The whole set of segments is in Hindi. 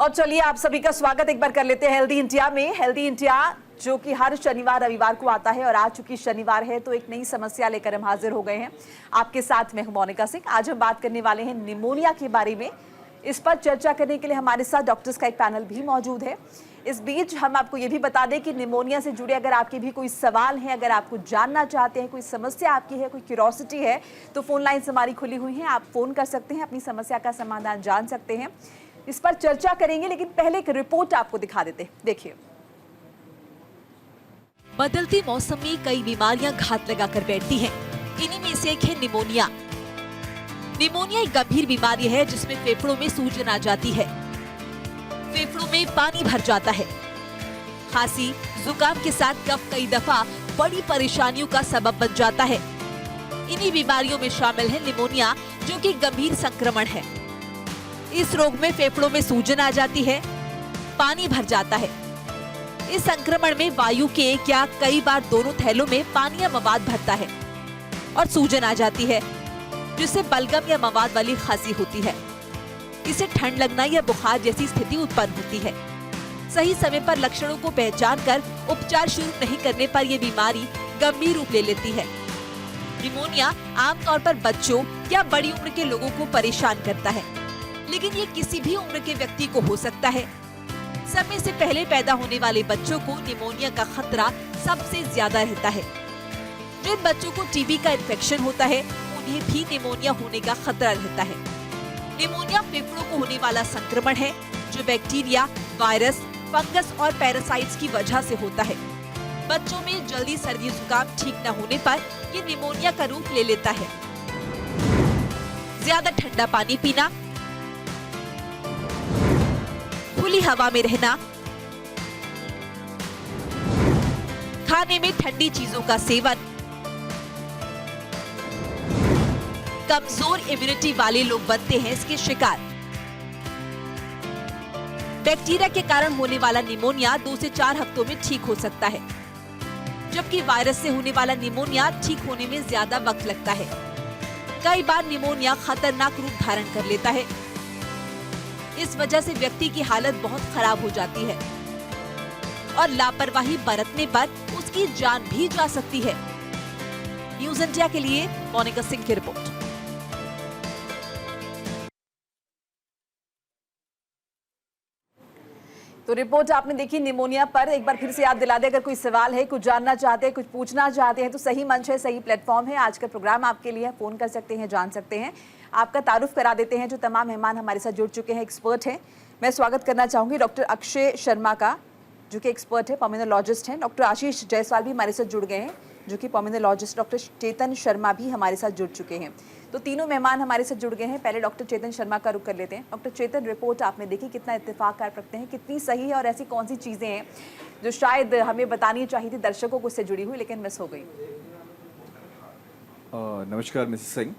और चलिए आप सभी का स्वागत एक बार कर लेते हैं हेल्दी इंडिया में। हेल्दी इंडिया जो कि हर शनिवार रविवार को आता है और आज चूंकि शनिवार है तो एक नई समस्या लेकर हम हाजिर हो गए हैं। आपके साथ मैं हूं मोनिका सिंह। आज हम बात करने वाले हैं निमोनिया के बारे में। इस पर चर्चा करने के लिए हमारे साथ डॉक्टर्स का एक पैनल भी मौजूद है। इस बीच हम आपको ये भी बता दें कि निमोनिया से जुड़े अगर आपके भी कोई सवाल हैं, अगर आपको जानना चाहते हैं, कोई समस्या आपकी है, कोई क्यूरोसिटी है, तो फोन लाइन्स हमारी खुली हुई हैं। आप फोन कर सकते हैं, अपनी समस्या का समाधान जान सकते हैं। इस पर चर्चा करेंगे, लेकिन पहले एक रिपोर्ट आपको दिखा देते हैं। देखिए, बदलते मौसम में कई बीमारियां घात लगाकर बैठती हैं। इन्हीं में से एक है निमोनिया। निमोनिया एक गंभीर बीमारी है जिसमें फेफड़ों में सूजन आ जाती है, फेफड़ों में पानी भर जाता है। खांसी, जुकाम के साथ कफ कई दफा बड़ी परेशानियों का सबब बन जाता है। इन्हीं बीमारियों में शामिल है निमोनिया, जो कि गंभीर संक्रमण है। इस रोग में फेफड़ों में सूजन आ जाती है, पानी भर जाता है। इस संक्रमण में वायु के एक या कई बार दोनों थैलों में पानी या मवाद भरता है और सूजन आ जाती है, जिससे बलगम या मवाद वाली खांसी होती है। इसे ठंड लगना या बुखार जैसी स्थिति उत्पन्न होती है। सही समय पर लक्षणों को पहचान कर उपचार शुरू नहीं करने पर यह बीमारी गंभीर रूप ले लेती है। निमोनिया आमतौर पर बच्चों या बड़ी उम्र के लोगों को परेशान करता है, लेकिन ये किसी भी उम्र के व्यक्ति को हो सकता है। समय से पहले पैदा होने वाले बच्चों को निमोनिया का खतरा सबसे ज्यादा रहता है। जिन बच्चों को टीबी का इन्फेक्शन होता है, उन्हें भी निमोनिया होने का खतरा रहता है। निमोनिया फेफड़ों को होने वाला संक्रमण है, जो बैक्टीरिया, वायरस, फंगस और पैरासाइट्स की वजह से होता है। बच्चों में जल्दी सर्दी जुकाम ठीक न होने पर ये निमोनिया का रूप ले लेता है। ज्यादा ठंडा पानी पीना, खुली हवा में रहना, खाने में ठंडी चीजों का सेवन, कमजोर इम्यूनिटी वाले लोग बनते हैं इसके शिकार। बैक्टीरिया के कारण होने वाला निमोनिया 2 से 4 हफ्तों में ठीक हो सकता है, जबकि वायरस से होने वाला निमोनिया ठीक होने में ज्यादा वक्त लगता है। कई बार निमोनिया खतरनाक रूप धारण कर लेता है। इस वजह से व्यक्ति की हालत बहुत खराब हो जाती है और लापरवाही बरतने पर उसकी जान भी जा सकती है। न्यूज़ इंडिया के लिए मोनिका सिंह की रिपोर्ट। तो रिपोर्ट आपने देखी निमोनिया पर। एक बार फिर से याद दिला दे, अगर कोई सवाल है, कुछ जानना चाहते हैं, कुछ पूछना चाहते हैं, तो सही मंच है, सही प्लेटफॉर्म है। आज का प्रोग्राम आपके लिए है, फोन कर सकते हैं, जान सकते हैं। आपका तारुफ करा देते हैं जो तमाम मेहमान हमारे साथ जुड़ चुके हैं, एक्सपर्ट हैं। मैं स्वागत करना चाहूंगी डॉक्टर अक्षय शर्मा का, जो कि एक्सपर्ट है, पल्मोनोलॉजिस्ट हैं। डॉक्टर आशीष जायसवाल भी हमारे साथ जुड़ गए हैं, जो कि पल्मोनोलॉजिस्ट। डॉक्टर चेतन शर्मा भी हमारे साथ जुड़ चुके हैं। तो तीनों मेहमान हमारे साथ जुड़ गए हैं। पहले डॉक्टर चेतन शर्मा का रुख कर लेते हैं। डॉक्टर चेतन, रिपोर्ट आपने देखी, कितना इत्तेफाक कर रखते हैं, कितनी सही है, और ऐसी कौन सी चीज़ें हैं जो शायद हमें बतानी चाहिए थी दर्शकों को, उससे जुड़ी हुई, लेकिन मिस हो गई? नमस्कार मिसेस सिंह।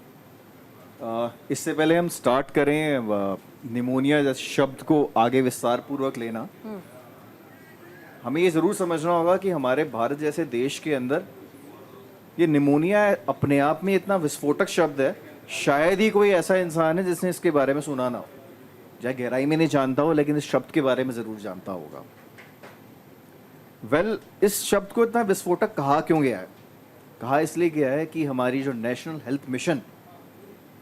इससे पहले हम स्टार्ट करें निमोनिया जैसे शब्द को आगे विस्तार पूर्वक लेना, हमें ये ज़रूर समझना होगा कि हमारे भारत जैसे देश के अंदर ये निमोनिया अपने आप में इतना विस्फोटक शब्द है, शायद ही कोई ऐसा इंसान है जिसने इसके बारे में सुना ना हो, चाहे गहराई में नहीं जानता हो, लेकिन इस शब्द के बारे में ज़रूर जानता होगा। इस शब्द को इतना विस्फोटक कहा क्यों गया है? कहा इसलिए गया है कि हमारी जो नेशनल हेल्थ मिशन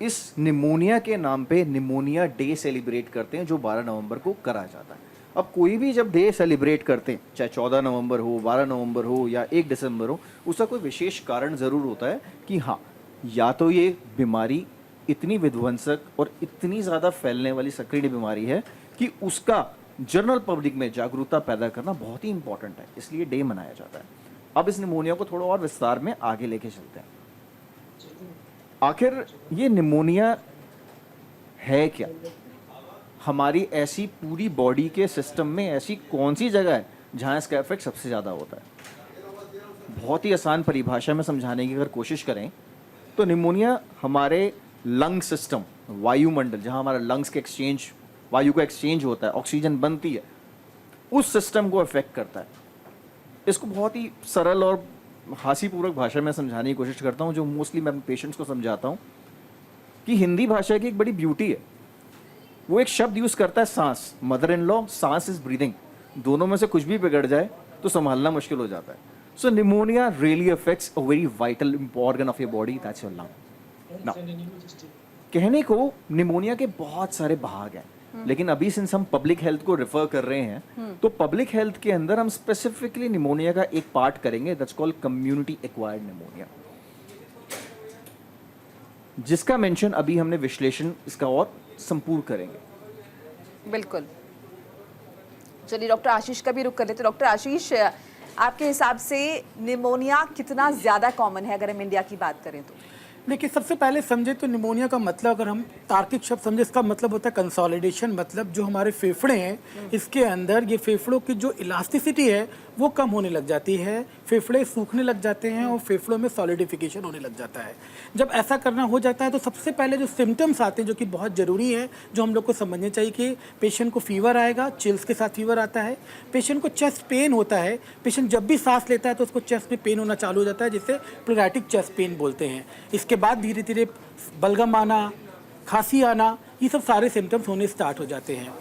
इस निमोनिया के नाम पे निमोनिया डे सेलिब्रेट करते हैं, जो 12 नवंबर को करा जाता है। अब कोई भी जब डे सेलिब्रेट करते हैं, चाहे 14 नवंबर हो, 12 नवंबर हो या 1 दिसंबर हो, उसका कोई विशेष कारण ज़रूर होता है कि हाँ, या तो ये बीमारी इतनी विध्वंसक और इतनी ज़्यादा फैलने वाली संकीर्ण बीमारी है कि उसका जनरल पब्लिक में जागरूकता पैदा करना बहुत ही इंपॉर्टेंट है, इसलिए डे मनाया जाता है। अब इस निमोनिया को थोड़ा और विस्तार में आगे लेके चलते हैं। आखिर ये निमोनिया है क्या? हमारी ऐसी पूरी बॉडी के सिस्टम में ऐसी कौन सी जगह है जहाँ इसका इफेक्ट सबसे ज़्यादा होता है? बहुत ही आसान परिभाषा में समझाने की अगर कोशिश करें तो निमोनिया हमारे लंग सिस्टम, वायुमंडल, जहाँ हमारा लंग्स के एक्सचेंज, वायु का एक्सचेंज होता है, ऑक्सीजन बनती है, उस सिस्टम को इफेक्ट करता है। इसको बहुत ही सरल और हास्यपूर्वक भाषा में समझाने की कोशिश करता हूँ, जो मोस्टली मैं अपने पेशेंट्स को समझाता हूँ कि हिंदी भाषा की एक बड़ी ब्यूटी है वो एक शब्द यूज करता है सांस, मदर इन लॉ, सांस इज ब्रीदिंग, दोनों में से कुछ भी बिगड़ जाए तो संभालना मुश्किल हो जाता है. So pneumonia really affects a very vital organ of your body, that's your lung. कहने को निमोनिया के बहुत सारे भाग हैं, लेकिन अभी सिंस हम पब्लिक हेल्थ को रिफर कर रहे हैं तो पब्लिक हेल्थ के अंदर हम स्पेसिफिकली निमोनिया का एक पार्ट करेंगे, that's called community acquired pneumonia, जिसका मेंशन अभी हमने विश्लेषण इसका और संपूर्ण करेंगे. बिल्कुल. चलिए डॉक्टर आशीष का भी रुख कर लेते. डॉक्टर आशीष, आपके हिसाब से निमोनिया कितना ज्यादा कॉमन है अगर हम इंडिया की बात करें तो? देखिए, सबसे पहले समझे तो निमोनिया का मतलब, अगर हम तार्किक शब्द समझे, इसका मतलब होता है कंसोलिडेशन. मतलब जो हमारे फेफड़े हैं इसके अंदर ये फेफड़ों की जो इलास्टिसिटी है वो कम होने लग जाती है, फेफड़े सूखने लग जाते हैं और फेफड़ों में सॉलिडिफिकेशन होने लग जाता है. जब ऐसा करना हो जाता है तो सबसे पहले जो सिम्टम्स आते हैं, जो कि बहुत ज़रूरी है, जो हम लोग को समझने चाहिए कि पेशेंट को फीवर आएगा, चिल्स के साथ फीवर आता है, पेशेंट को चेस्ट पेन होता है, पेशेंट जब भी सांस लेता है तो उसको चेस्ट में पेन होना चालू हो जाता है, जिसे प्लूरैटिक चेस्ट पेन बोलते हैं. इसके बाद धीरे धीरे बलगम आना, खांसी आना, ये सब सारे सिम्टम्स होने स्टार्ट हो जाते हैं.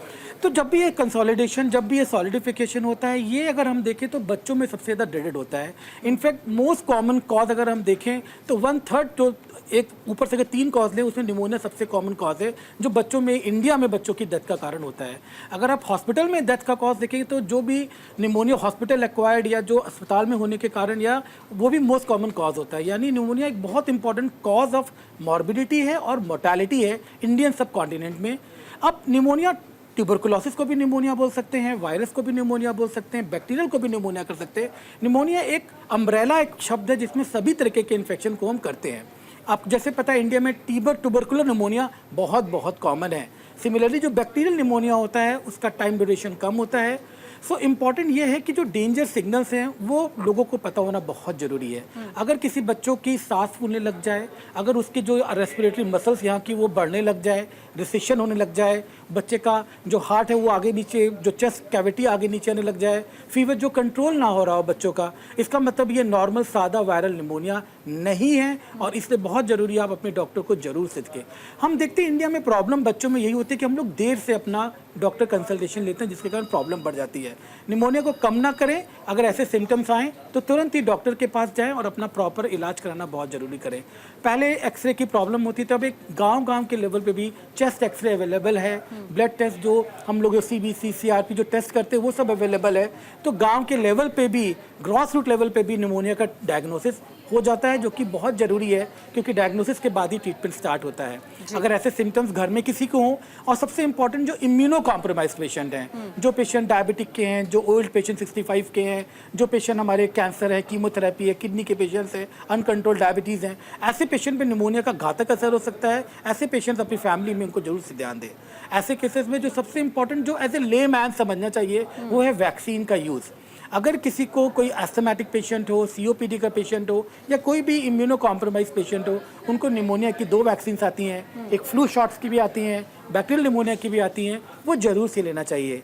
तो जब भी ये कंसोलिडेशन, जब भी ये सॉलिडिफिकेशन होता है, ये अगर हम देखें तो बच्चों में सबसे ज़्यादा ड्रेडेड होता है. इनफैक्ट मोस्ट कॉमन कॉज अगर हम देखें तो 1/3, जो एक ऊपर से अगर 3 कॉज लें उसमें निमोनिया सबसे कॉमन कॉज है, जो बच्चों में, इंडिया में बच्चों की डेथ का कारण होता है. अगर आप हॉस्पिटल में डेथ का कॉज देखेंगे तो जो भी निमोनिया हॉस्पिटल एक्वायर्ड या जो अस्पताल में होने के कारण, या वो भी मोस्ट कॉमन कॉज होता है. यानी निमोनिया एक बहुत इंपॉर्टेंट कॉज ऑफ मॉर्बिडिटी है और मोर्टेलिटी है इंडियन सब कॉन्टिनेंट में. अब निमोनिया, ट्यूबरकुलोसिस को भी निमोनिया बोल सकते हैं, वायरस को भी निमोनिया बोल सकते हैं, बैक्टीरियल को भी निमोनिया कर सकते हैं. निमोनिया एक अम्ब्रेला, एक शब्द है जिसमें सभी तरीके के इन्फेक्शन को हम करते हैं. आप जैसे पता है इंडिया में ट्यूबरकुलर निमोनिया बहुत बहुत कॉमन है. सिमिलरली जो बैक्टीरियल निमोनिया होता है उसका टाइम ड्यूरेशन कम होता है. सो इम्पॉर्टेंट ये है कि जो डेंजर सिग्नल्स हैं वो लोगों को पता होना बहुत ज़रूरी है. अगर किसी बच्चों की सांस फूलने लग जाए, अगर उसके जो रेस्पिरेटरी मसल्स यहाँ की वो बढ़ने लग जाए, रिसेशन होने लग जाए, बच्चे का जो हार्ट है वो आगे नीचे, जो चेस्ट कैविटी आगे नीचे आने लग जाए, फीवर जो कंट्रोल ना हो रहा हो बच्चों का, इसका मतलब ये नॉर्मल सादा वायरल निमोनिया नहीं है. और इसलिए बहुत ज़रूरी है आप अपने डॉक्टर को जरूर सिद्ध के. हम देखते हैं इंडिया में प्रॉब्लम बच्चों में यही होती है कि हम लोग देर से अपना डॉक्टर कंसल्टेशन लेते हैं, जिसके कारण प्रॉब्लम बढ़ जाती है. निमोनिया को कम ना करें, अगर ऐसे सिम्टम्स आएँ तो तुरंत ही डॉक्टर के पास जाएँ और अपना प्रॉपर इलाज कराना बहुत ज़रूरी करें. पहले एक्सरे की प्रॉब्लम होती थी, अब एक गांव-गांव के लेवल पे भी चेस्ट एक्सरे अवेलेबल है. ब्लड टेस्ट जो हम लोग CBC, CRP जो टेस्ट करते हैं वो सब अवेलेबल है. तो गांव के लेवल पे भी, ग्रॉस रूट लेवल पे भी निमोनिया का डायग्नोसिस हो जाता है, जो कि बहुत ज़रूरी है क्योंकि डायग्नोसिस के बाद ही ट्रीटमेंट स्टार्ट होता है. अगर ऐसे सिम्टम्स घर में किसी को हों, और सबसे इंपॉर्टेंट जो इम्यूनो कॉम्प्रोमाइज पेशेंट हैं, जो पेशेंट डायबिटिक के हैं, जो ओल्ड पेशेंट 65 के हैं, जो पेशेंट हमारे कैंसर है, कीमोथेरेपी है, किडनी के पेशेंट्स हैं, अनकंट्रोल्ड डायबिटीज़ हैं, ऐसे पेशेंट पे निमोनिया का घातक असर हो सकता है. ऐसे पेशेंट्स अपनी फैमिली में उनको जरूर से ध्यान दें. ऐसे केसेस में जो सबसे इंपॉर्टेंट, जो एज ए ले मैन समझना चाहिए, वो है वैक्सीन का यूज़. अगर किसी को कोई एस्थमेटिक पेशेंट हो, COPD का पेशेंट हो, या कोई भी इम्यूनो कॉम्प्रोमाइज पेशेंट हो, उनको निमोनिया की 2 वैक्सीन आती हैं, एक फ्लू शॉट्स की भी आती हैं, बैक्टीरियल निमोनिया की भी आती हैं, वो जरूर से लेना चाहिए.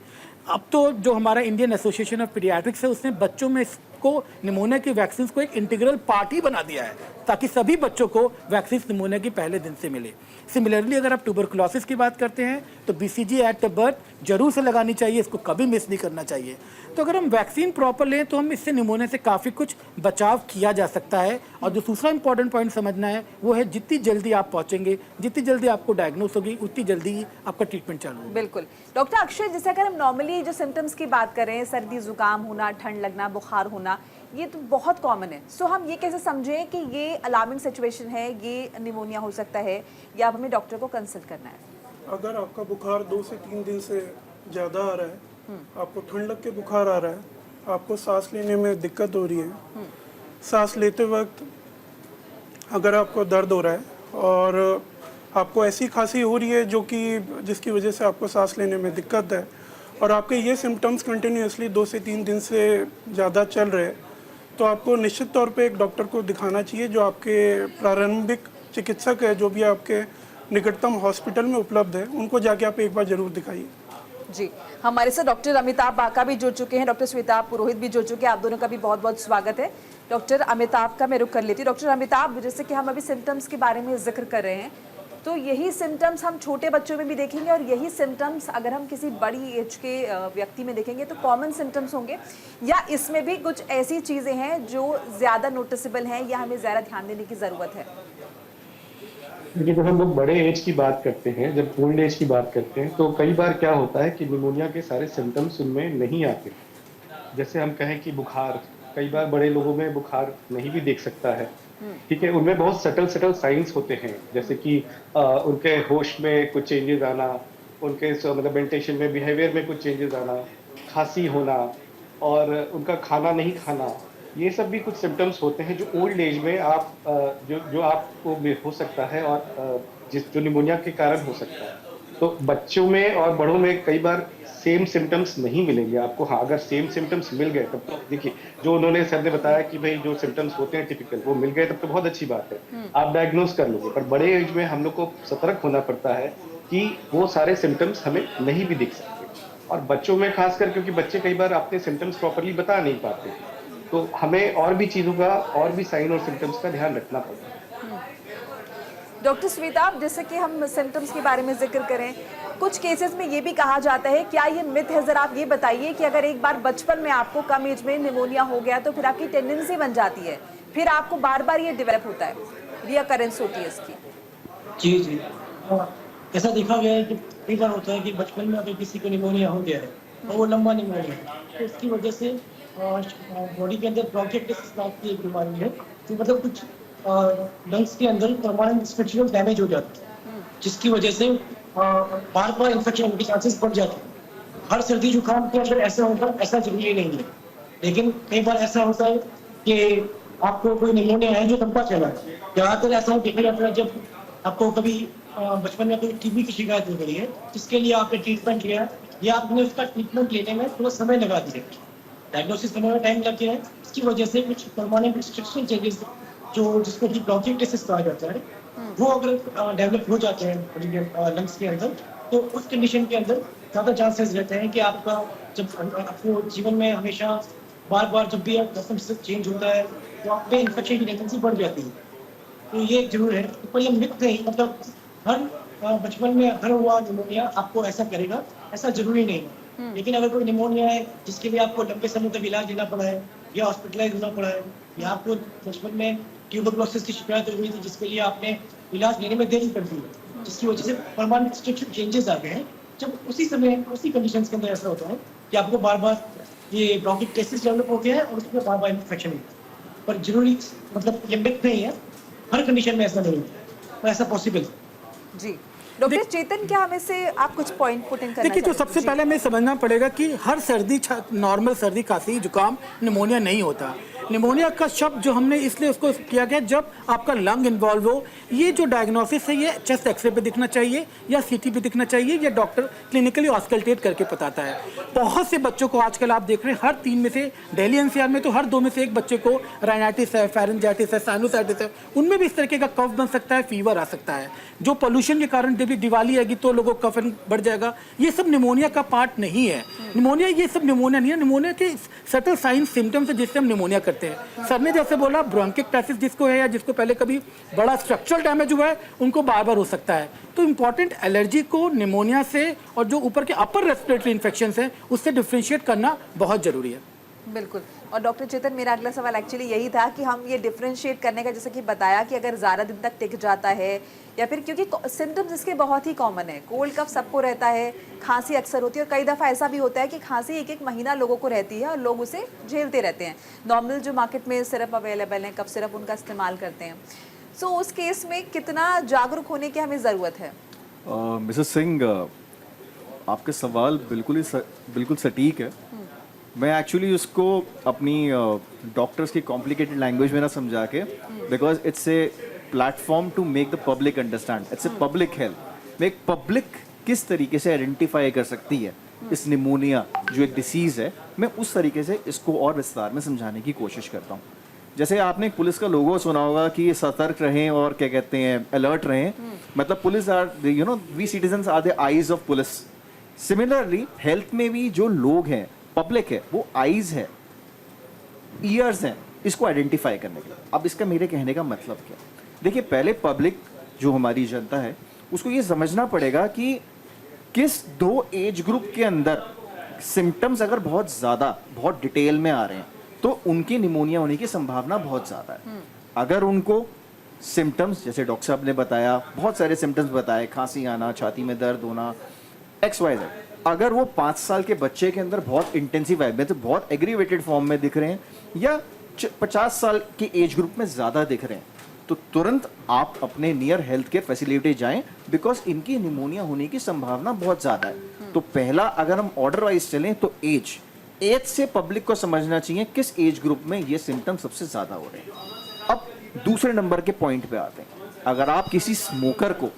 अब तो जो हमारा इंडियन एसोसिएशन ऑफ पीडियाट्रिक्स है उसने बच्चों में इसको, निमोनिया की वैक्सीन को एक इंटीग्रल पार्ट ही बना दिया है, ताकि सभी बच्चों को वैक्सीन निमोनिया की पहले दिन से मिले. सिमिलरली अगर आप ट्यूबरकुलोसिस की बात करते हैं तो BCG एट द बर्थ जरूर से लगानी चाहिए, इसको कभी मिस नहीं करना चाहिए. तो अगर हम वैक्सीन प्रॉपर लें तो हम इससे निमोनिया से काफ़ी कुछ बचाव किया जा सकता है. और जो दूसरा इंपॉर्टेंट पॉइंट समझना है वो है, जितनी जल्दी आप पहुंचेंगे, जितनी जल्दी आपको डायग्नोस होगी, उतनी जल्दी ही आपका ट्रीटमेंट चालू होगा. बिल्कुल. डॉक्टर अक्षय, जैसे अगर हम नॉर्मली जो सिम्टम्स की बात करें, सर्दी जुकाम होना, ठंड लगना, बुखार होना, ये तो बहुत कॉमन है. सो हम ये कैसे समझें कि ये अलार्मिंग सिचुएशन है, ये निमोनिया हो सकता है, या अब हमें डॉक्टर को कंसल्ट करना है? अगर आपका बुखार 2 से 3 दिन से ज़्यादा आ रहा है, आपको ठंड लग के बुखार आ रहा है, आपको सांस लेने में दिक्कत हो रही है, सांस लेते वक्त अगर आपको दर्द हो रहा है, और आपको ऐसी खांसी हो रही है जो कि जिसकी वजह से आपको सांस लेने में दिक्कत है, और आपके ये सिम्टम्स कंटिन्यूसली 2 से 3 दिन से ज़्यादा चल रहे हैं, तो आपको निश्चित तौर पे एक डॉक्टर को दिखाना चाहिए, जो आपके प्रारंभिक चिकित्सक है, जो भी आपके निकटतम हॉस्पिटल में उपलब्ध है, उनको जाके आप एक बार ज़रूर दिखाइए. जी, हमारे साथ डॉक्टर अमिताभ बाका भी जुड़ चुके हैं, डॉक्टर श्वेता पुरोहित भी जुड़ चुके हैं. आप दोनों का भी बहुत बहुत स्वागत है. डॉक्टर अमिताभ का मैं रुख कर लेती हूँ. डॉक्टर अमिताभ, जैसे कि हम अभी सिम्टम्स के बारे में जिक्र कर रहे हैं, तो यही सिम्टम्स हम छोटे बच्चों में भी देखेंगे और यही सिम्टम्स अगर हम किसी बड़ी एज के व्यक्ति में देखेंगे तो कॉमन सिम्टम्स होंगे, या इसमें भी कुछ ऐसी चीज़ें हैं जो ज़्यादा नोटिसेबल हैं या हमें ज़्यादा ध्यान देने की ज़रूरत है? देखिए, जब हम लोग बड़े एज की बात करते हैं, जब ओल्ड एज की बात करते हैं, तो कई बार क्या होता है कि निमोनिया के सारे सिम्टम्स उनमें नहीं आते। जैसे हम कहें कि बुखार, कई बार बड़े लोगों में बुखार नहीं भी देख सकता है, ठीक है। उनमें बहुत सटल साइंस होते हैं, जैसे कि उनके होश में कुछ चेंजेस आना, उनके मतलब मेंटेशन में, बिहेवियर में कुछ चेंजेस आना, खांसी होना और उनका खाना नहीं खाना, ये सब भी कुछ सिम्टम्स होते हैं जो ओल्ड एज में आप जो आपको हो सकता है और जो निमोनिया के कारण हो सकता है। तो बच्चों में और बड़ों में कई बार सेम सिम्टम्स नहीं मिलेंगे आपको। हाँ, अगर सेम सिम्टम्स मिल गए तब तो देखिए, जो उन्होंने सर ने बताया कि भाई जो सिम्टम्स होते हैं टिपिकल वो मिल गए तब तो बहुत अच्छी बात है, आप डायग्नोज कर लोगे। पर बड़े एज में हम लोग को सतर्क होना पड़ता है कि वो सारे सिम्टम्स हमें नहीं भी दिख सकते, और बच्चों में खासकर, क्योंकि बच्चे कई बार अपने सिम्टम्स प्रॉपरली बता नहीं पाते, तो हमें और भी चीज़ों का, और भी साइन और सिम्टम्स का ध्यान रखना पड़ता है। डॉक्टर श्वेता, जैसे कि हम सिम्टम्स के बारे में जिक्र करें, कुछ केसेस में ये भी कहा जाता है, क्या ये मिथ है? ज़रा आप ये बताइए कि अगर एक बार बचपन में आपको कम एज में निमोनिया हो गया तो फिर आपकी टेंडेंसी बन जाती है, फिर आपको बार बार ये डेवलप होता है, रिकरेंस होती है इसकी? जी जी, ऐसा देखा गया है कि कई बार होता है कि बचपन में अगर किसी को निमोनिया हो गया है और वो लंबा निमोनिया है, तो उसकी वजह से बॉडी के अंदर ब्रोंकाइटिस नाम की एक बीमारी है, तो मतलब कुछ लंग्स के अंदर परमानेंट स्ट्रक्चरल डैमेज हो जाता है, जिसकी वजह से बार बार इन्फेक्शन के चांसेस बढ़ जाते हैं। हर सर्दी जुकाम के अंदर ऐसा होगा, ऐसा जरूरी नहीं है, लेकिन कई बार ऐसा होता है कि आपको कोई निमोनिया है जो लंबा चला है। ज़्यादातर ऐसा देखा जाता है जब आपको कभी बचपन में कोई टीबी की शिकायत हो गई है, जिसके लिए आपने ट्रीटमेंट लिया या आपने उसका ट्रीटमेंट लेने में थोड़ा समय लगा दिया, डायग्नोसिस करने में टाइम लग गया है, इसकी वजह से कुछ परमानेंट स्ट्रक्चरल चेंजेस जो जिसको कि ब्रोंकाइटिस कहा जाता है, वो अगर डेवलप हो जाते हैं लंग्स के अंदर, तो उस कंडीशन के अंदर ज़्यादा चांसेस रहते हैं कि आपका जब आपको जीवन में हमेशा बार बार जब भी मौसम चेंज होता है तो आप पे इन्फेक्शन की टेंडेंसी बढ़ जाती है। तो ये जरूर है, पर ये मिथ नहीं, मतलब हर बचपन में अगर हुआ निमोनिया आपको ऐसा करेगा, ऐसा जरूरी नहीं है। लेकिन अगर कोई निमोनिया है जिसके लिए आपको लंबे समय तक इलाज लेना पड़ा है या हॉस्पिटलाइज होना पड़ा है, या आपको बचपन में ट्यूबरकुलोसिस की शिकायत हो गई थी जिसके लिए आपने इलाज लेने में देरी कर दी है, जिसकी वजह से परमानेंट स्ट्रक्चरल चेंजेस आ गए हैं, जब उसी समय उसी कंडीशंस के अंदर ऐसा होता है कि आपको बार बार ये ब्रोंकाइटिस डेवलप हो गया है और उसमें बार बार इन्फेक्शन है। पर जरूरी मतलब ये मिथ नहीं है, हर कंडीशन में ऐसा नहीं है, पर ऐसा पॉसिबल है। जी डॉक्टर चेतन, क्या हमें से आप कुछ पॉइंट पुट इन करना देखिए, जो सबसे पहले हमें समझना पड़ेगा कि हर सर्दी, नॉर्मल सर्दी, खांसी, जुकाम निमोनिया नहीं होता। निमोनिया का शब्द जो हमने इसलिए उसको किया गया जब आपका लंग इन्वॉल्व हो। ये जो डायग्नोसिस है ये चेस्ट एक्सरे पे दिखना चाहिए या सीटी पे दिखना चाहिए, या डॉक्टर क्लिनिकली ऑस्कल्टेट करके बताता है। बहुत से बच्चों को आजकल आप देख रहे हैं, हर 3 में से, दिल्ली एनसीआर में तो हर 2 में से 1 बच्चे को राइनाइटिस है, फेरेंजाइटिस है, साइनोसाइटिस है, उनमें भी इस तरीके का कफ बन सकता है, फीवर आ सकता है। जो पोल्यूशन के कारण जब दिवाली आएगी तो लोगों का कफ बढ़ जाएगा। ये सब निमोनिया का पार्ट नहीं है। निमोनिया, ये सब निमोनिया नहीं है। निमोनिया के सटल साइन सिम्टम्स है जिससे हम निमोनिया करते हैं। सर ने जैसे बोला, ब्रोंकाइटिस जिसको है या जिसको पहले कभी बड़ा स्ट्रक्चरल डैमेज हुआ है, उनको बार बार हो सकता है। तो इंपॉर्टेंट एलर्जी को निमोनिया से और जो ऊपर के अपर रेस्पिरेटरी इन्फेक्शन है उससे डिफ्रेंशिएट करना बहुत जरूरी है। बिल्कुल। और डॉक्टर चेतन, मेरा अगला सवाल एक्चुअली यही था कि हम ये डिफरेंशिएट करने का, जैसे कि बताया कि अगर ज़्यादा दिन तक टिक जाता है, या फिर क्योंकि सिम्टम्स इसके बहुत ही कॉमन है, कोल्ड कफ सबको रहता है, खांसी अक्सर होती है, और कई दफ़ा ऐसा भी होता है कि खांसी 1-1 महीना लोगों को रहती है और लोग उसे झेलते रहते हैं। नॉर्मल जो मार्केट में सिरप अवेलेबल है, कफ सिरप, उनका इस्तेमाल करते हैं। सो उस केस में कितना जागरूक होने की हमें ज़रूरत है? मिसेस सिंह, आपके सवाल बिल्कुल सटीक है। मैं एक्चुअली उसको अपनी डॉक्टर्स की कॉम्प्लिकेटेड लैंग्वेज में ना समझा के, because it's a platform to make the public understand, it's a public health. एक पब्लिक किस तरीके से आइडेंटिफाई कर सकती है इस निमोनिया जो एक डिसीज़ है, मैं उस तरीके से इसको और विस्तार में समझाने की कोशिश करता हूँ। जैसे आपने पुलिस का लोगो सुना होगा कि सतर्क रहें और क्या कहते हैं, अलर्ट रहें। मतलब police are, you know, we citizens are the eyes of police. Similarly health में भी जो लोग हैं, पब्लिक है, वो आईज है, ईयर्स हैं इसको आइडेंटिफाई करने के लिए। अब इसका मेरे कहने का मतलब क्या? देखिए, पहले पब्लिक जो हमारी जनता है उसको ये समझना पड़ेगा कि किस 2 एज ग्रुप के अंदर सिम्टम्स अगर बहुत ज़्यादा बहुत डिटेल में आ रहे हैं तो उनकी निमोनिया होने की संभावना बहुत ज़्यादा है। अगर उनको सिम्टम्स जैसे डॉक्टर साहब ने बताया, बहुत सारे सिम्टम्स बताए, खांसी आना, छाती में दर्द होना, XYZ, अगर वो 5 साल के बच्चे के अंदर बहुत इंटेंसिव तो बहुत एग्रीवेटेड फॉर्म में दिख रहे हैं या 50 साल के एज ग्रुप में ज़्यादा दिख रहे हैं, तो तुरंत आप अपने नियर हेल्थ केयर फैसिलिटी जाएं, बिकॉज इनकी निमोनिया होने की संभावना बहुत ज़्यादा है। तो पहला अगर हम ऑर्डर वाइज चलें तो एज से पब्लिक को समझना चाहिए किस एज ग्रुप में ये सिम्टम सबसे ज़्यादा हो रहे हैं। अब दूसरे नंबर के पॉइंट पे आते हैं। अगर आप किसी स्मोकर को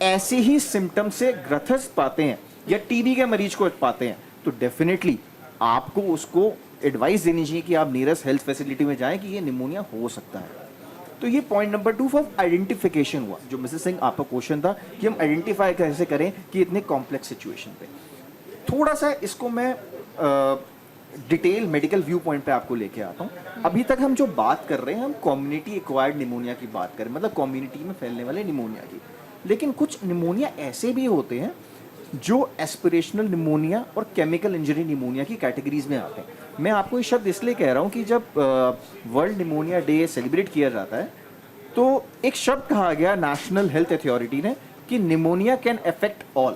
ऐसे ही सिम्टम से ग्रसित पाते हैं या टीबी के मरीज को पाते हैं तो डेफिनेटली आपको उसको एडवाइस देनी चाहिए कि आप नियरेस्ट हेल्थ फैसिलिटी में जाएं कि ये निमोनिया हो सकता है। तो ये पॉइंट नंबर 2 फॉर आइडेंटिफिकेशन हुआ। जो मिसेस सिंह आपका क्वेश्चन था कि हम आइडेंटिफाई कैसे करें कि इतने कॉम्प्लेक्स सिचुएशन पे, थोड़ा सा इसको मैं डिटेल मेडिकल व्यू पॉइंट पे आपको लेके आता हूँ। अभी तक हम जो बात कर रहे हैं हम कम्युनिटी एक्वायर्ड निमोनिया की बात करें, मतलब कम्युनिटी में फैलने वाले निमोनिया की, लेकिन कुछ निमोनिया ऐसे भी होते हैं जो एस्पिरेशनल निमोनिया और केमिकल इंजरी निमोनिया की कैटेगरीज में आते हैं। मैं आपको ये शब्द इसलिए कह रहा हूँ कि जब वर्ल्ड निमोनिया डे सेलिब्रेट किया जाता है तो एक शब्द कहा गया नेशनल हेल्थ अथॉरिटी ने कि निमोनिया कैन अफेक्ट ऑल।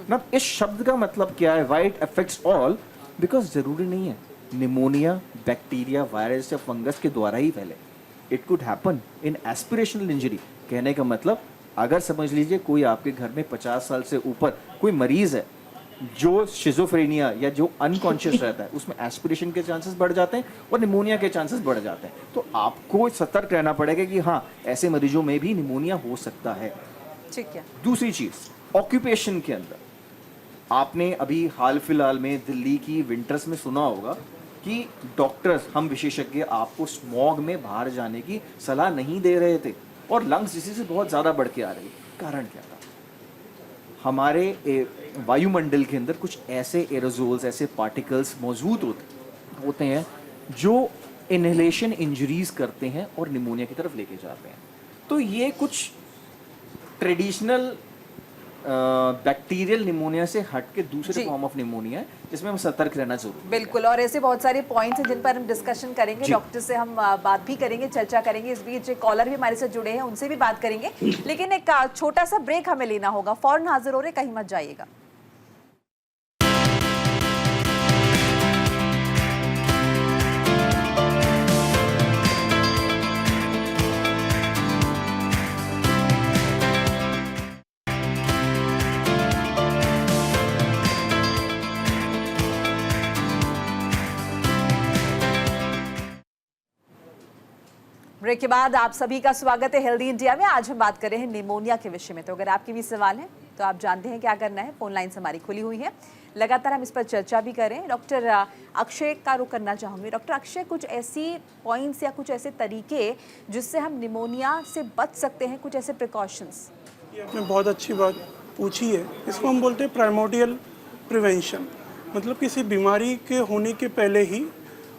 ना इस शब्द का मतलब क्या है, why it affects all, because जरूरी नहीं है निमोनिया बैक्टीरिया वायरस या फंगस के द्वारा ही फैले। It could happen in aspirational injury. कहने का मतलब अगर समझ लीजिए कोई आपके घर में 50 साल से ऊपर कोई मरीज है जो शिजोफ्रेनिया या जो अनकॉन्शियस रहता है, उसमें एस्पिरेशन के चांसेस बढ़ जाते हैं और निमोनिया के चांसेस बढ़ जाते हैं। तो आपको सतर्क रहना पड़ेगा कि हाँ, ऐसे मरीजों में भी निमोनिया हो सकता है। ठीक है। दूसरी चीज ऑक्यूपेशन के अंदर, आपने अभी हाल फिलहाल में दिल्ली की विंटर्स में सुना होगा कि डॉक्टर्स, हम विशेषज्ञ आपको स्मॉग में बाहर जाने की सलाह नहीं दे रहे थे और लंग्स डिसीज बहुत ज़्यादा बढ़ के आ रही है। कारण क्या था? हमारे वायुमंडल के अंदर कुछ ऐसे एरोजोल्स, ऐसे पार्टिकल्स मौजूद होते हैं जो इनहेलेशन इंजरीज करते हैं और निमोनिया की तरफ लेके जाते हैं। तो ये कुछ ट्रेडिशनल बैक्टीरियल निमोनिया से हट के दूसरे फॉर्म ऑफ निमोनिया है जिसमें हम सतर्क रहना जरूरी है। बिल्कुल, और ऐसे बहुत सारे पॉइंट्स हैं जिन पर हम डिस्कशन करेंगे, जी। डॉक्टर से हम बात भी करेंगे, चर्चा करेंगे। इस बीच एक कॉलर भी हमारे साथ जुड़े हैं, उनसे भी बात करेंगे, लेकिन एक छोटा सा ब्रेक हमें लेना होगा। फौरन हाजिर हो रहे, कहीं मत जाइएगा। ब्रेक के बाद आप सभी का स्वागत है हेल्दी इंडिया में। आज हम बात कर रहे हैं निमोनिया के विषय में। तो अगर आपके भी सवाल हैं तो आप जानते हैं क्या करना है। फोन लाइन्स हमारी खुली हुई है, लगातार हम इस पर चर्चा भी करें। डॉक्टर अक्षय का रुख करना चाहूँगी। डॉक्टर अक्षय, कुछ ऐसी पॉइंट्स या कुछ ऐसे तरीके जिससे हम निमोनिया से बच सकते हैं, कुछ ऐसे प्रिकॉशंस? ये आपने बहुत अच्छी बात पूछी है। इसको हम बोलते हैं प्राइमोर्डियल प्रिवेंशन, मतलब किसी बीमारी के होने के पहले ही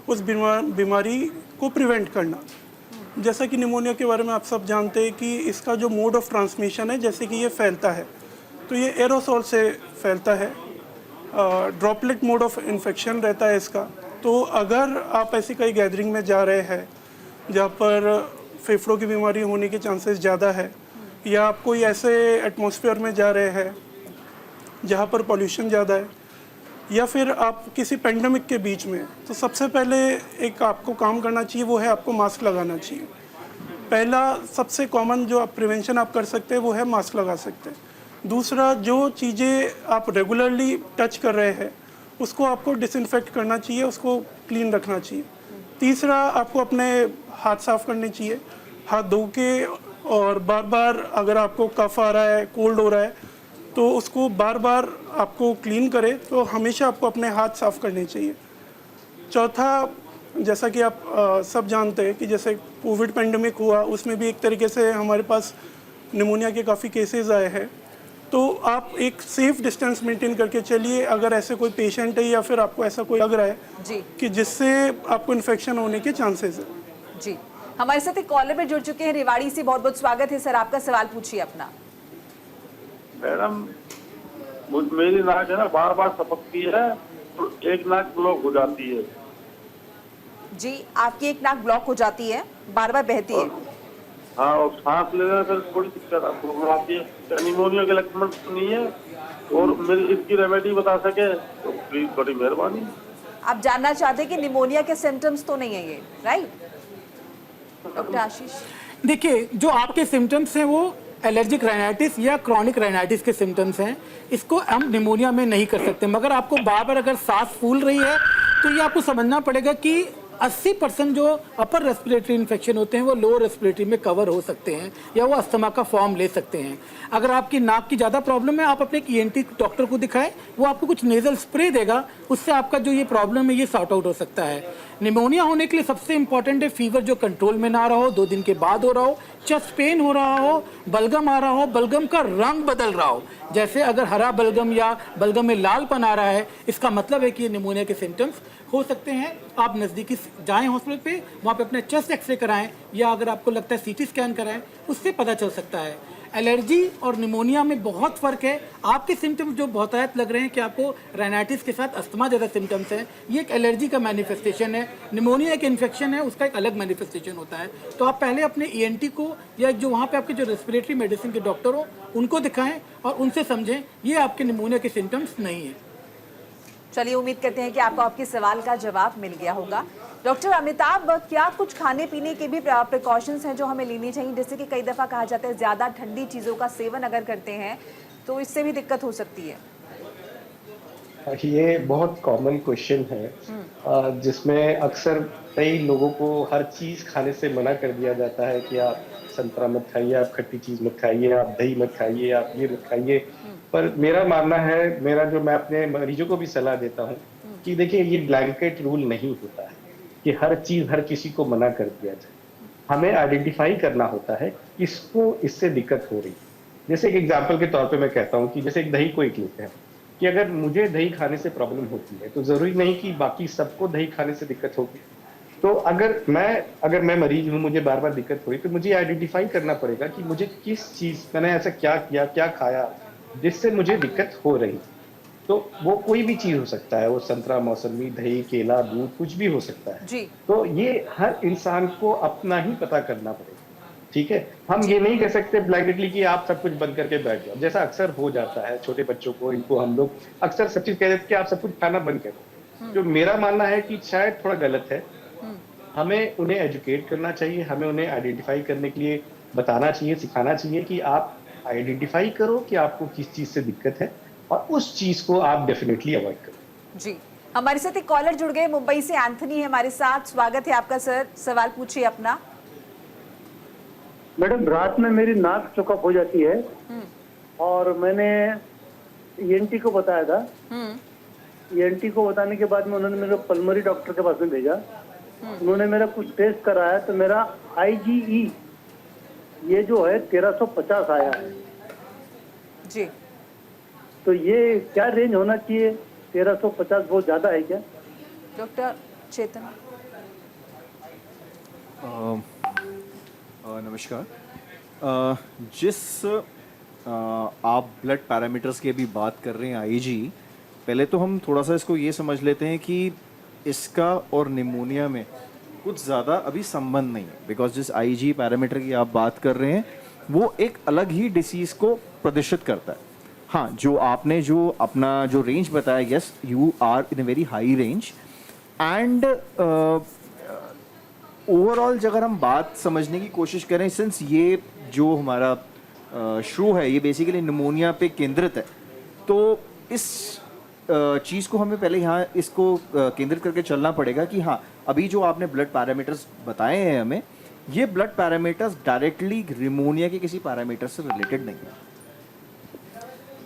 उस बीमारी को प्रिवेंट करना। जैसा कि निमोनिया के बारे में आप सब जानते हैं कि इसका जो मोड ऑफ ट्रांसमिशन है, जैसे कि ये फैलता है तो ये एरोसोल से फैलता है, ड्रॉपलेट मोड ऑफ इन्फेक्शन रहता है इसका। तो अगर आप ऐसी कई गैदरिंग में जा रहे हैं जहाँ पर फेफड़ों की बीमारी होने के चांसेस ज़्यादा है, या आप कोई ऐसे एटमॉस्फेयर में जा रहे हैं जहाँ पर पॉल्यूशन ज़्यादा है, या फिर आप किसी पेंडेमिक के बीच में, तो सबसे पहले एक आपको काम करना चाहिए, वो है आपको मास्क लगाना चाहिए। पहला सबसे कॉमन जो आप प्रिवेंशन आप कर सकते हैं वो है मास्क लगा सकते हैं। दूसरा, जो चीज़ें आप रेगुलरली टच कर रहे हैं उसको आपको डिसइंफेक्ट करना चाहिए, उसको क्लीन रखना चाहिए। तीसरा, आपको अपने हाथ साफ करने चाहिए, हाथ धो के, और बार बार अगर आपको कफ आ रहा है, कोल्ड हो रहा है, तो उसको बार बार आपको क्लीन करें। तो हमेशा आपको अपने हाथ साफ करने चाहिए। चौथा, जैसा कि आप सब जानते हैं कि जैसे कोविड पेंडेमिक हुआ, उसमें भी एक तरीके से हमारे पास निमोनिया के काफ़ी केसेस आए हैं। तो आप एक सेफ डिस्टेंस मेंटेन करके चलिए। अगर ऐसे कोई पेशेंट है या फिर आपको ऐसा कोई लग रहा है जी कि जिससे आपको इन्फेक्शन होने के चांसेस है। जी, हमारे साथ एक कॉलर पे जुड़ चुके हैं रेवाड़ी से, बहुत बहुत स्वागत है सर, आपका सवाल पूछिए अपना। मैडम मेरी नाक है ना बार बार टपकती है, तो एक नाक ब्लॉक हो जाती है। जी, आपकी एक नाक ब्लॉक हो जाती है, बार बार बहती है। हाँ, और सांस लेने में फिर थोड़ी दिक्कत प्रॉब्लम आती है। निमोनिया के लक्षण तो नहीं है, और मेरी इसकी रेमेडी बता सके तो प्लीज, बड़ी मेहरबानी। आप जानना चाहते हैं कि निमोनिया के सिम्टम्स तो नहीं है ये, राइट डॉक्टर आशीष? देखिए, जो आपके सिम्टम्स हैं वो एलर्जिक राइनाइटिस या क्रॉनिक राइनाइटिस के सिम्टम्स हैं। इसको हम निमोनिया में नहीं कर सकते, मगर आपको बार बार अगर सांस फूल रही है तो ये आपको समझना पड़ेगा कि 80% जो अपर रेस्पिरेटरी इन्फेक्शन होते हैं वो लोअर रेस्पिरेटरी में कवर हो सकते हैं या वो अस्थमा का फॉर्म ले सकते हैं। अगर आपकी नाक की ज़्यादा प्रॉब्लम है, आप अपने ENT डॉक्टर को दिखाएं, वो आपको कुछ नेजल स्प्रे देगा, उससे आपका जो ये प्रॉब्लम है ये सॉर्ट आउट हो सकता है। निमोनिया होने के लिए सबसे इंपॉर्टेंट है फीवर जो कंट्रोल में ना रहा हो, 2 दिन के बाद हो रहा हो, चेस्ट पेन हो रहा हो, बलगम आ रहा हो, बलगम का रंग बदल रहा हो, जैसे अगर हरा बलगम या बलगम में लालपन आ रहा है, इसका मतलब है कि ये निमोनिया के सिम्टम्स हो सकते हैं। आप नज़दीकी जाएं हॉस्पिटल पे, वहाँ पे अपने चेस्ट एक्सरे कराएं, या अगर आपको लगता है CT स्कैन कराएं, उससे पता चल सकता है। एलर्जी और निमोनिया में बहुत फ़र्क है। आपके सिम्टम्स जो बहुतायत लग रहे हैं कि आपको राइनाइटिस के साथ अस्थमा जैसा सिम्टम्स हैं, ये एक एलर्जी का मैनिफेस्टेशन है। निमोनिया एक इन्फेक्शन है, उसका एक अलग मैनिफेस्टेशन होता है। तो आप पहले अपने ENT को या जो वहाँ पे आपके जो रेस्पिरेटरी मेडिसिन के डॉक्टर हो उनको दिखाएं और उनसे समझें ये आपके निमोनिया के सिम्टम्स नहीं है। चलिए, उम्मीद करते हैं कि आपको आपके सवाल का जवाब मिल गया होगा। डॉक्टर अमिताभ, क्या कुछ खाने पीने के भी प्रिकॉशंस हैं जो हमें लेनी चाहिए? जैसे कि कई दफ़ा कहा जाता है ज़्यादा ठंडी चीज़ों का सेवन अगर करते हैं तो इससे भी दिक्कत हो सकती है। ये बहुत कॉमन क्वेश्चन है जिसमें अक्सर कई लोगों को हर चीज़ खाने से मना कर दिया जाता है कि आप संतरा मत खाइए, आप खट्टी चीज़ मत खाइए, आप दही मत खाइए, आप ये मत खाइए। पर मेरा मानना है, मेरा जो मैं अपने मरीजों को भी सलाह देता हूँ कि देखिए, ये ब्लैंकेट रूल नहीं होता है कि हर चीज़ हर किसी को मना कर दिया जाए। हमें आइडेंटिफाई करना होता है किसको इससे दिक्कत हो रही है। जैसे एक एग्जाम्पल के तौर पे मैं कहता हूँ कि जैसे एक दही को एक लेते हैं कि अगर मुझे दही खाने से प्रॉब्लम होती है तो ज़रूरी नहीं कि बाकी सबको दही खाने से दिक्कत होगी। तो अगर मैं मरीज हूँ, मुझे बार बार दिक्कत हो रही, तो मुझे आइडेंटिफाई करना पड़ेगा कि मुझे किस चीज़, मैंने ऐसा क्या किया, क्या खाया जिससे मुझे दिक्कत हो रही। तो वो कोई भी चीज़ हो सकता है, वो संतरा, मौसमी, दही, केला, दूध, कुछ भी हो सकता है जी। तो ये हर इंसान को अपना ही पता करना पड़ेगा। ठीक है, हम ये नहीं कह सकते ब्लैंकेटली कि आप सब कुछ बंद करके बैठ जाओ, जैसा अक्सर हो जाता है छोटे बच्चों को। इनको हम लोग अक्सर सब चीज कह देते कि आप सब कुछ खाना बंद करो। जो मेरा मानना है कि शायद थोड़ा गलत है। हमें उन्हें एजुकेट करना चाहिए, हमें उन्हें आइडेंटिफाई करने के लिए बताना चाहिए, सिखाना चाहिए कि आप आइडेंटिफाई करो कि आपको किस चीज से दिक्कत है और उस चीज को आप डेफिनेटली अवॉइड करो। जी, हमारे साथ एक कॉलर जुड़ गए, मुंबई से एंथनी है हमारे साथ। स्वागत है आपका सर, सवाल पूछिए अपना। मैडम, रात में मेरी नाक चौकअप हो जाती है और मैंने ENT को बताया था। ENT को बताने के बाद में उन्होंने मेरे पल्मोनरी डॉक्टर के पास में भेजा। उन्होंने मेरा कुछ टेस्ट कराया तो मेरा IgE ये जो है 1350 आया है जी। तो ये क्या रेंज होना चाहिए? 1350 बहुत ज्यादा है क्या? डॉक्टर चेतन। नमस्कार। जिस आप ब्लड पैरामीटर्स की अभी बात कर रहे हैं IG, पहले तो हम थोड़ा सा इसको ये समझ लेते हैं कि इसका और निमोनिया में कुछ ज़्यादा अभी संबंध नहीं है, बिकॉज जिस IG पैरामीटर की आप बात कर रहे हैं वो एक अलग ही डिसीज़ को प्रदर्शित करता है। हाँ, जो आपने जो अपना जो रेंज बताया, yes you are in a very high range and overall अगर हम बात समझने की कोशिश करें, सिंस ये जो हमारा शो है ये बेसिकली निमोनिया पे केंद्रित है, तो इस चीज़ को हमें पहले यहाँ इसको केंद्रित करके चलना पड़ेगा कि हाँ, अभी जो आपने ब्लड पैरामीटर्स बताए हैं हमें, ये ब्लड पैरामीटर्स डायरेक्टली निमोनिया के किसी पैरामीटर से रिलेटेड नहीं है।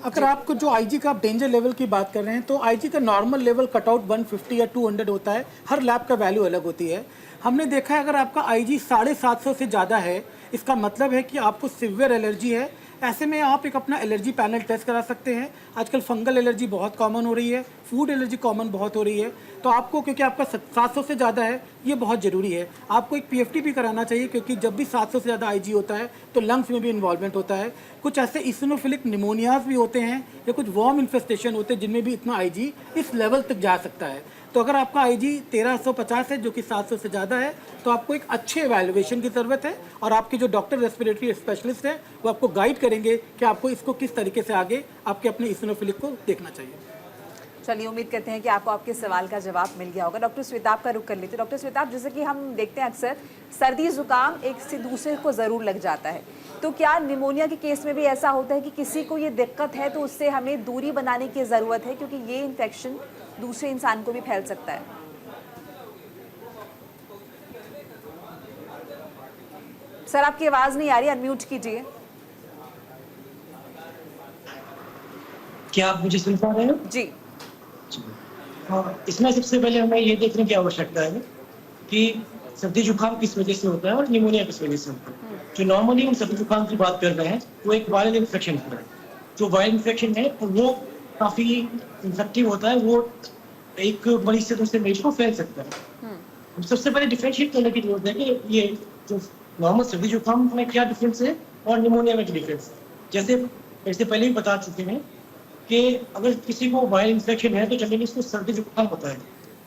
अगर आपको जो IG का आप डेंजर लेवल की बात कर रहे हैं तो IG का नॉर्मल लेवल कटआउट 150 या 200 होता है। हर लैब का वैल्यू अलग होती है। हमने देखा है अगर आपका IG 750 से ज़्यादा है, इसका मतलब है कि आपको सिवियर एलर्जी है ऐसे में आप एक अपना एलर्जी पैनल टेस्ट करा सकते हैं। आजकल फंगल एलर्जी बहुत कॉमन हो रही है, फूड एलर्जी कॉमन बहुत हो रही है, तो आपको क्योंकि आपका 700 से ज़्यादा है, ये बहुत ज़रूरी है। आपको एक पीएफटी भी कराना चाहिए, क्योंकि जब भी 700 से ज़्यादा आईजी होता है तो लंग्स में भी इन्वॉल्वमेंट होता है। कुछ ऐसे इसिनोफिलिक निमोनियाज भी होते हैं या कुछ वॉर्म इन्फेस्टेशन होते हैं जिनमें भी इतना आईजी इस लेवल तक जा सकता है। तो अगर आपका आईजी 1350 है, जो कि 700 से ज़्यादा है, तो आपको एक अच्छे एवेल्युएशन की ज़रूरत है, और आपके जो डॉक्टर रेस्पिरेटरी स्पेशलिस्ट हैं वो आपको गाइड करेंगे कि आपको इसको किस तरीके से आगे आपके अपने इसिनोफिलिक को देखना चाहिए। चलिए, उम्मीद करते हैं कि आपको आपके सवाल का जवाब मिल गया होगा। डॉक्टर श्वेताब का रुख कर लेते हैं। डॉक्टर श्वेताब, जैसे कि हम देखते हैं अक्सर सर्दी जुकाम एक से दूसरे को ज़रूर लग जाता है, तो क्या निमोनिया के केस में भी ऐसा होता है कि किसी को ये दिक्कत है तो उससे हमें दूरी बनाने की ज़रूरत है, क्योंकि ये इन्फेक्शन दूसरे इंसान को भी फैल सकता है? सर, आपकी आवाज़ नहीं आ रही, अनम्यूट कीजिए। क्या आप मुझे सुन पा रहे हो? जी। हाँ, इसमें सबसे पहले हमें ये देखने की आवश्यकता है कि सर्दी जुकाम किस वजह से होता है और निमोनिया किस वजह से होता है। जो नॉर्मली हम सर्दी जुकाम की बात कर रहे हैं वो एक वायरल इन्फेक्शन होता है। जो वायरल इन्फेक्शन है वो काफ़ी इन्फेक्टिव होता है, वो एक मरीज से दूसरे मरीज को फैल सकता है। सबसे पहले डिफरेंशिएट करने की जरूरत है कि ये जो नॉर्मल सर्दी जुकाम में क्या डिफरेंस है और निमोनिया में क्या डिफरेंस है। जैसे इससे पहले भी बता चुके हैं कि अगर किसी को वायरल इन्फेक्शन है तो जनरली इसको सर्दी जुकाम होता है,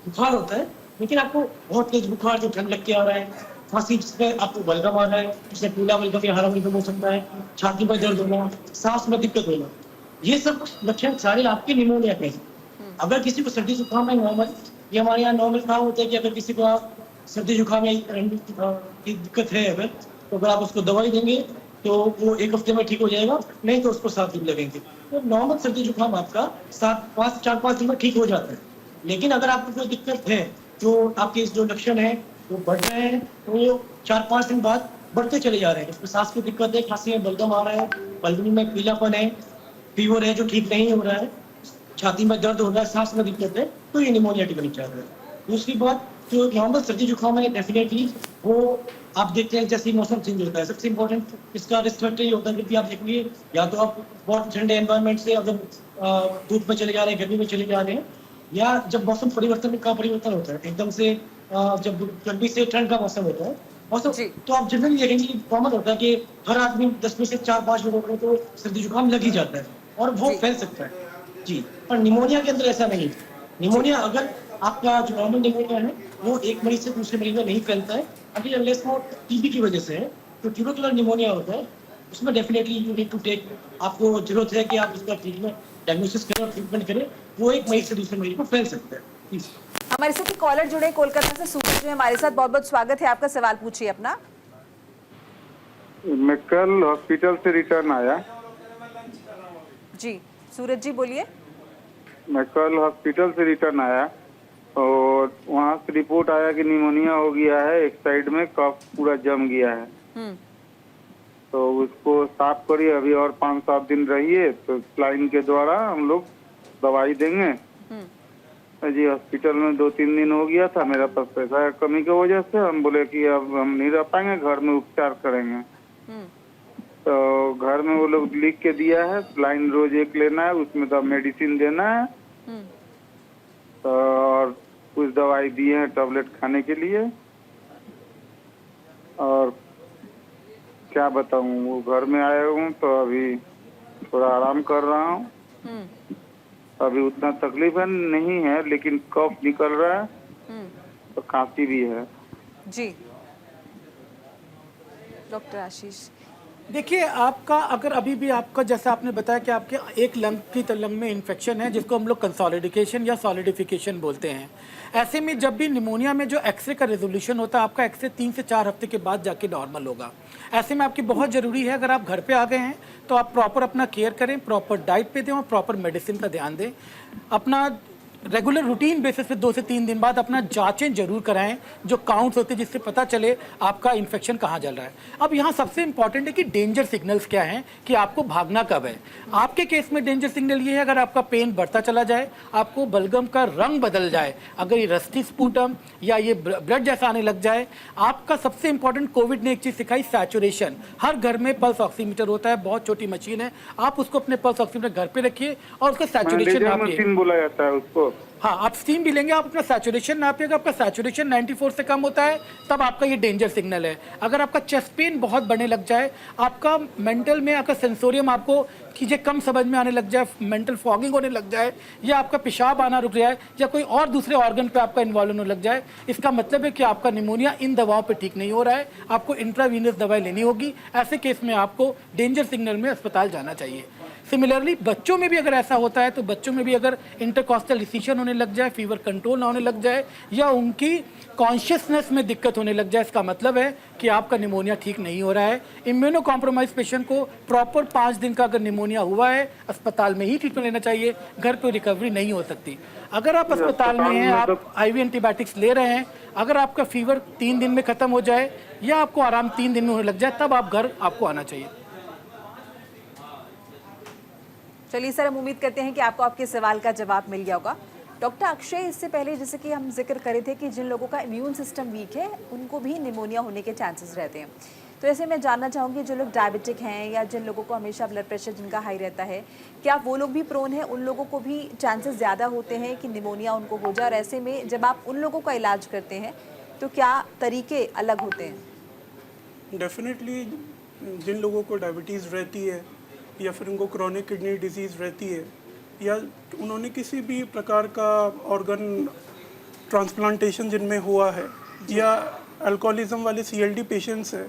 बुखार होता है, लेकिन आपको बहुत तेज बुखार जो ठंड लग के आ रहा है, खांसी जिसमें आपको बलगम आ रहा है, जिसमें पीला बलगम या हरा बलगम हो सकता है, छाती में दर्द होना, सांस में दिक्कत होना, ये सब लक्षण सारे आपके निमोनिया के हैं। अगर किसी को सर्दी जुकाम है नॉर्मल, ये हमारे यहाँ नॉर्मल कहा होता है कि अगर किसी को सर्दी जुकाम की दिक्कत है अगर, तो अगर आप उसको दवाई देंगे तो वो 1 हफ्ते में ठीक हो जाएगा, नहीं तो उसको 7 दिन लगेंगे। तो नॉर्मल सर्दी जुकाम आपका 4-5 दिन में ठीक हो जाता है। लेकिन अगर आपको कोई दिक्कत है, जो आपके जो लक्षण है वो बढ़ रहे हैं, तो वो 4-5 दिन बाद बढ़ते चले जा रहे हैं। इसमें सांस की दिक्कत है, खांसी में बलगम आ रहा है, बलगम में पीलापन है, फीवर है जो ठीक नहीं हो रहा है, छाती में दर्द हो रहा है, सांस में दिक्कत है, तो ये निमोनिया की बनी चाह रहा है। दूसरी बात, जो नॉर्मल सर्दी जुकाम है डेफिनेटली वो आप देखते हैं जैसे मौसम चेंज होता है, सबसे इम्पोर्टेंट इसका रिस्क फैक्टर ये होता है कि आप देखिए, या तो आप बहुत ठंडे एनवायरनमेंट से अगर धूप में चले जा रहे हैं, गर्मी में चले जा रहे हैं, या जब मौसम परिवर्तन का परिवर्तन होता है एकदम से, जब गर्मी से ठंड का मौसम होता है मौसम, तो आप जनरली देखेंगे कॉमन होता है कि हर आदमी 10 में से 4-5 लोगों को तो सर्दी जुकाम लग ही जाता है और वो फैल सकता है जी। पर निमोनिया के अंदर ऐसा नहीं है। निमोनिया अगर आपका जो नॉर्मल निमोनिया है वो एक मरीज से दूसरे मरीज में नहीं फैलता है, अभी अनलेस वो टीबी की वजह से है। तो ट्यूबरकुलर निमोनिया होता है, उसमें definitely you need to take, आपको जरूरत है कि आप उसका ट्रीटमेंट डायग्नोसिस करें और ट्रीटमेंट करें, वो एक मरीज से दूसरे मरीज को फैल सकता है। प्लीज हमारे साथ एक कॉलर जुड़े कोलकाता से, सूरज में हमारे साथ, बहुत बहुत स्वागत है आपका। सवाल पूछिए अपना। मैं कल हॉस्पिटल से रिटर्न आया। जी सूरज जी बोलिए। मैं कल हॉस्पिटल से रिटर्न आया और वहाँ से रिपोर्ट आया कि निमोनिया हो गया है, एक साइड में कफ पूरा जम गया है। तो उसको साफ करिए, अभी और 5-7 दिन रहिए तो स्लाइन के द्वारा हम लोग दवाई देंगे। जी हॉस्पिटल में 2-3 दिन हो गया था, मेरा पास पैसा कमी की वजह से हम बोले कि अब हम नहीं रह पाएंगे, घर में उपचार करेंगे। तो घर में वो लोग लिख के दिया है, स्लाइन रोज 1 लेना है, उसमें तो मेडिसिन देना है, तो और कुछ दवाई दिए हैं टैबलेट खाने के लिए। और क्या बताऊं, वो घर में आया हूँ तो अभी थोड़ा आराम कर रहा हूँ। अभी उतना तकलीफ नहीं है, लेकिन कफ निकल रहा है तो खांसी भी है। जी डॉक्टर आशीष, देखिए, आपका अगर अभी भी आपका जैसा आपने बताया कि आपके एक लंग में इन्फेक्शन है, जिसको हम लोग कंसोलिडिकेशन या सॉलिडिफिकेशन बोलते हैं। ऐसे में जब भी निमोनिया में जो एक्सरे का रेजोल्यूशन होता है, आपका एक्सरे 3 से 4 हफ्ते के बाद जाके नॉर्मल होगा। ऐसे में आपकी बहुत ज़रूरी है, अगर आप घर पे आ गए हैं तो आप प्रॉपर अपना केयर करें, प्रॉपर डाइट पे दें और प्रॉपर मेडिसिन का ध्यान दें। अपना रेगुलर रूटीन बेसिस पे 2 से 3 दिन बाद अपना जांचें जरूर कराएं, जो काउंट्स होते हैं, जिससे पता चले आपका इन्फेक्शन कहाँ चल रहा है। अब यहाँ सबसे इंपॉर्टेंट है कि डेंजर सिग्नल्स क्या हैं, कि आपको भागना कब है। आपके केस में डेंजर सिग्नल ये है अगर आपका पेन बढ़ता चला जाए, आपको बलगम का रंग बदल जाए, अगर ये रस्टी स्पूटम या ये ब्लड जैसा आने लग जाए। आपका सबसे इंपॉर्टेंट, कोविड ने एक चीज सिखाई, सैचुरेशन। हर घर में पल्स ऑक्सीमीटर होता है, बहुत छोटी मशीन है, आप उसको अपने पल्स ऑक्सीमीटर घर पे रखिए और उसका सैचुरेशन नापिए। मशीन बोला जाता है उसको। हाँ, आप स्टीम भी लेंगे, आप अपना सैचुरेशन नापिएगा, आपका सैचुरेशन 94 से कम होता है तब आपका ये डेंजर सिग्नल है। अगर आपका चेस्ट पेन बहुत बढ़ने लग जाए, आपका मेंटल में आपका सेंसोरियम आपको चीज़ें कम समझ में आने लग जाए, मेंटल फॉगिंग होने लग जाए, या आपका पेशाब आना रुक जाए, या कोई और दूसरे ऑर्गन पे आपका इन्वॉल्व होने लग जाए, इसका मतलब है कि आपका निमोनिया इन दवाओं पे ठीक नहीं हो रहा है, आपको इंट्रावीनस दवाई लेनी होगी। ऐसे केस में आपको डेंजर सिग्नल में अस्पताल जाना चाहिए। सिमिलरली बच्चों में भी अगर ऐसा होता है, तो बच्चों में भी अगर इंटरकॉस्टल रिसेशन होने लग जाए, फीवर कंट्रोल ना होने लग जाए, या उनकी कॉन्शियसनेस में दिक्कत होने लग जाए, इसका मतलब है कि आपका निमोनिया ठीक नहीं हो रहा है। इम्यूनो कॉम्प्रोमाइज पेशेंट को प्रॉपर 5 दिन का अगर निमोनिया हुआ है, अस्पताल में ही ट्रीटमेंट लेना चाहिए, घर पे रिकवरी नहीं हो सकती। अगर आप अस्पताल में हैं, आप IV एंटीबायोटिक्स ले रहे हैं, अगर आपका फीवर 3 दिन में खत्म हो जाए या आपको आराम 3 दिन में होने लग जाए, तब आप घर आपको आना चाहिए। चलिए सर, हम उम्मीद करते हैं कि आपको आपके सवाल का जवाब मिल गया होगा। डॉक्टर अक्षय, इससे पहले जैसे कि हम जिक्र करे थे कि जिन लोगों का इम्यून सिस्टम वीक है उनको भी निमोनिया होने के चांसेस रहते हैं, तो ऐसे मैं जानना चाहूँगी जो लोग डायबिटिक हैं या जिन लोगों को हमेशा ब्लड प्रेशर जिनका हाई रहता है, क्या वो लोग भी प्रोन हैं, उन लोगों को भी चांसेस ज़्यादा होते हैं कि निमोनिया उनको हो जाए? और ऐसे में जब आप उन लोगों का इलाज करते हैं तो क्या तरीके अलग होते हैं? डेफिनेटली जिन लोगों को डायबिटीज़ रहती है या फिर उनको क्रोनिक किडनी डिजीज़ रहती है या उन्होंने किसी भी प्रकार का ऑर्गन ट्रांसप्लांटेशन जिनमें हुआ है या अल्कोहलिज्म वाले CLD पेशेंट्स हैं,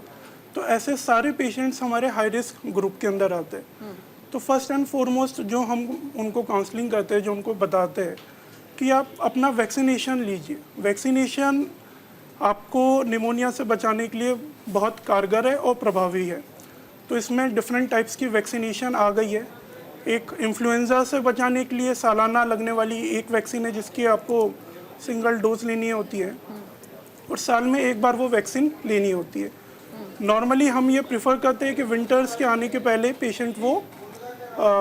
तो ऐसे सारे पेशेंट्स हमारे हाई रिस्क ग्रुप के अंदर आते हैं। तो फर्स्ट एंड फॉरमोस्ट जो हम उनको काउंसलिंग करते हैं, जो उनको बताते हैं कि आप अपना वैक्सीनेशन लीजिए। वैक्सीनेशन आपको निमोनिया से बचाने के लिए बहुत कारगर है और प्रभावी है। तो इसमें डिफरेंट टाइप्स की वैक्सीनेशन आ गई है। एक इन्फ्लुएंजा से बचाने के लिए सालाना लगने वाली एक वैक्सीन है जिसकी आपको सिंगल डोज लेनी होती है और साल में एक बार वो वैक्सीन लेनी होती है। नॉर्मली हम ये प्रिफर करते हैं कि विंटर्स के आने के पहले पेशेंट वो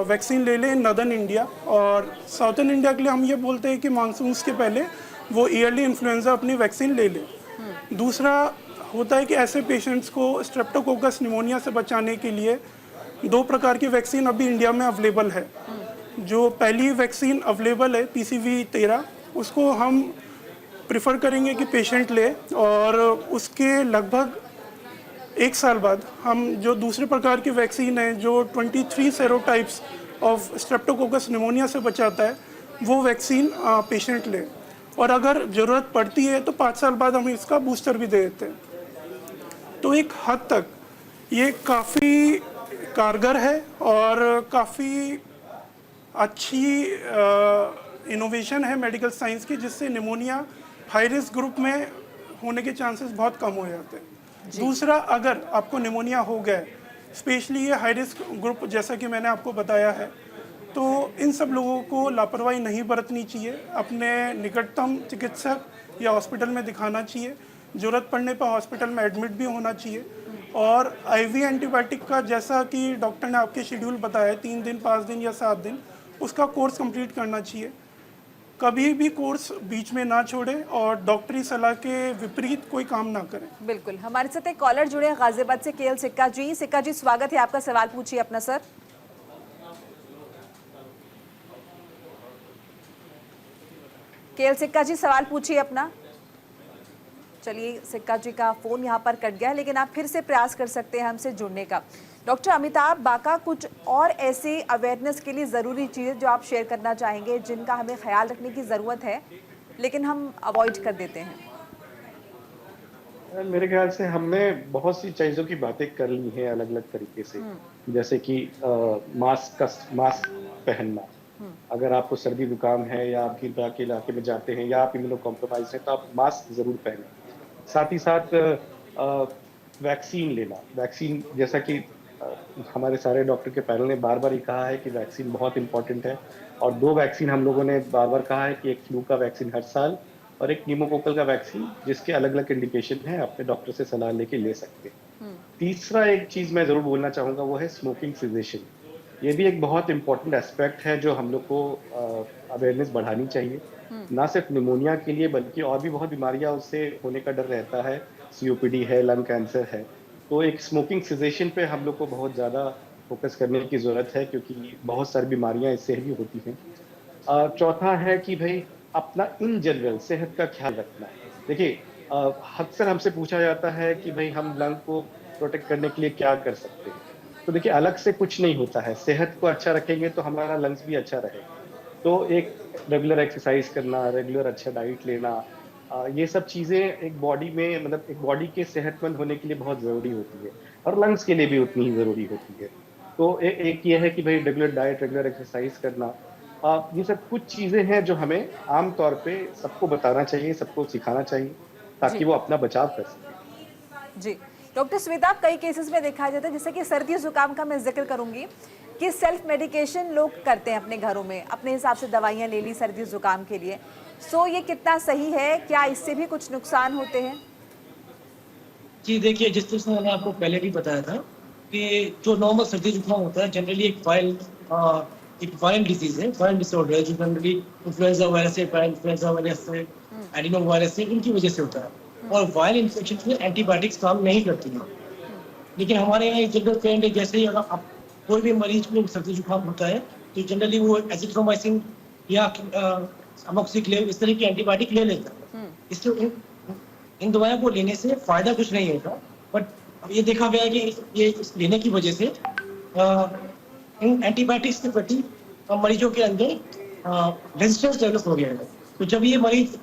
वैक्सीन ले लें नॉर्दर्न इंडिया, और साउथर्न इंडिया के लिए हम ये बोलते हैं कि मानसून्स के पहले वो ईयरली इन्फ्लुएंजा अपनी वैक्सीन ले लें। दूसरा होता है कि ऐसे पेशेंट्स को स्ट्रेप्टोकोकस निमोनिया से बचाने के लिए 2 प्रकार की वैक्सीन अभी इंडिया में अवेलेबल है। जो पहली वैक्सीन अवेलेबल है PCV13, उसको हम प्रिफर करेंगे कि पेशेंट ले, और उसके लगभग 1 साल बाद हम जो दूसरे प्रकार की वैक्सीन है जो 23 सेरोटाइप्स ऑफ स्ट्रेप्टोकोकस निमोनिया से बचाता है, वो वैक्सीन पेशेंट ले, और अगर ज़रूरत पड़ती है तो 5 साल बाद हम इसका बूस्टर भी दे देते हैं। तो एक हद तक ये काफ़ी कारगर है और काफ़ी अच्छी इनोवेशन है मेडिकल साइंस की, जिससे निमोनिया हाई रिस्क ग्रुप में होने के चांसेस बहुत कम हो जाते हैं। दूसरा, अगर आपको निमोनिया हो गया, स्पेशली ये हाई रिस्क ग्रुप जैसा कि मैंने आपको बताया है, तो इन सब लोगों को लापरवाही नहीं बरतनी चाहिए, अपने निकटतम चिकित्सक या हॉस्पिटल में दिखाना चाहिए, ज़रूरत पड़ने पर हॉस्पिटल में एडमिट भी होना चाहिए, और IV एंटीबायोटिक का जैसा कि डॉक्टर ने आपके शेड्यूल बताया 3 दिन 5 दिन या 7 दिन, उसका कोर्स कंप्लीट करना चाहिए। कभी भी कोर्स बीच में ना छोड़े और डॉक्टरी सलाह के विपरीत कोई काम ना करें। बिल्कुल, हमारे साथ एक कॉलर जुड़े हैं गाजियाबाद से, KL सिक्का जी। सिक्का जी, स्वागत है आपका, सवाल पूछिए अपना सर। KL सिक्का जी, सवाल पूछिए अपना। चलिए, सिक्का जी का फ़ोन यहाँ पर कट गया, लेकिन आप फिर से प्रयास कर सकते हैं हमसे जुड़ने का। डॉक्टर अमिताभ बाका, कुछ और ऐसे अवेयरनेस के लिए ज़रूरी चीज़ें जो आप शेयर करना चाहेंगे जिनका हमें ख्याल रखने की ज़रूरत है लेकिन हम अवॉइड कर देते हैं? मेरे ख्याल से हमने बहुत सी चीज़ों की बातें कर ली हैं अलग अलग तरीके से, जैसे कि मास्क पहनना। अगर आपको सर्दी जुकाम है या आप भीड़ के इलाके में जाते हैं या आप इम्यूनो कॉम्प्रोमाइज हैं, तो आप मास्क ज़रूर पहनें। साथ ही साथ वैक्सीन लेना। वैक्सीन, जैसा कि हमारे सारे डॉक्टर के पैनल ने बार बार ये कहा है कि वैक्सीन बहुत इंपॉर्टेंट है। और 2 वैक्सीन हम लोगों ने बार बार कहा है कि एक फ्लू का वैक्सीन हर साल और एक न्यूमोकोकल का वैक्सीन जिसके अलग अलग इंडिकेशन है, अपने डॉक्टर से सलाह लेके ले सकते हैं। तीसरा एक चीज मैं जरूर बोलना चाहूंगा, वो है स्मोकिंग सिजेशन। ये भी एक बहुत इंपॉर्टेंट एस्पेक्ट है जो हम लोग को अवेयरनेस बढ़ानी चाहिए, ना सिर्फ निमोनिया के लिए बल्कि और भी बहुत बीमारियां उससे होने का डर रहता है। COPD है, लंग कैंसर है, तो एक स्मोकिंग सिजेशन पे हम लोग को बहुत ज़्यादा फोकस करने की ज़रूरत है क्योंकि बहुत सारी बीमारियां इससे भी होती हैं। चौथा है कि भाई अपना इन जनरल सेहत का ख्याल रखना। देखिए अक्सर हमसे पूछा जाता है कि भाई हम लंग को प्रोटेक्ट करने के लिए क्या कर सकते हैं। तो देखिए अलग से कुछ नहीं होता है, सेहत को अच्छा रखेंगे तो हमारा लंग्स भी अच्छा रहेगा। तो एक रेगुलर एक्सरसाइज करना, रेगुलर अच्छा डाइट लेना, ये सब चीज़ें एक बॉडी में मतलब एक बॉडी के सेहतमंद होने के लिए बहुत ज़रूरी होती है और लंग्स के लिए भी उतनी ही ज़रूरी होती है। तो एक ये है कि भाई रेगुलर डाइट, रेगुलर एक्सरसाइज करना, ये सब कुछ चीज़ें हैं जो हमें आम तौर पे सबको बताना चाहिए, सबको सिखाना चाहिए ताकि वो अपना बचाव कर सकें। जी डॉक्टर श्वेता, कई केसेस में देखा जाता है जैसे कि सर्दी जुकाम का मैं जिक्र करूंगी कि सेल्फ मेडिकेशन लोग करते हैं अपने घरों में, अपने हिसाब से दवाइयाँ ले ली सर्दी जुकाम के लिए। सो ये कितना सही है, क्या इससे भी कुछ नुकसान होते हैं? जी देखिए, जिस तरह से मैंने आपको पहले भी बताया था कि जो नॉर्मल सर्दी जुकाम होता है जनरली एक वायरल डिजीज है, वायरल डिसऑर्डर है जो जनरली इन्फ्लुएंजा वायरस से, इन्फ्लुएंजा वायरस से, एडिनो वायरस से, इनकी वजह से होता है। और वायरल इन्फेक्शन में एंटीबायोटिक्स काम नहीं करती हैं। लेकिन हमारे यहाँ एक जनरल ट्रेंड है, जैसे ही अगर आप कोई भी मरीज को सर्दी जुकाम होता है तो जनरली वो एजिथ्रोमाइसिन या अमोक्सिक्लेव इस तरह की एंटीबायोटिक ले लेता है। इससे इन दवाइयों को लेने से फायदा कुछ नहीं होता, बट ये देखा गया है कि ये लेने की वजह से इन एंटीबायोटिक्स के प्रति मरीजों के अंदर रेजिस्टेंस डेवलप हो गया है। तो जब ये मरीज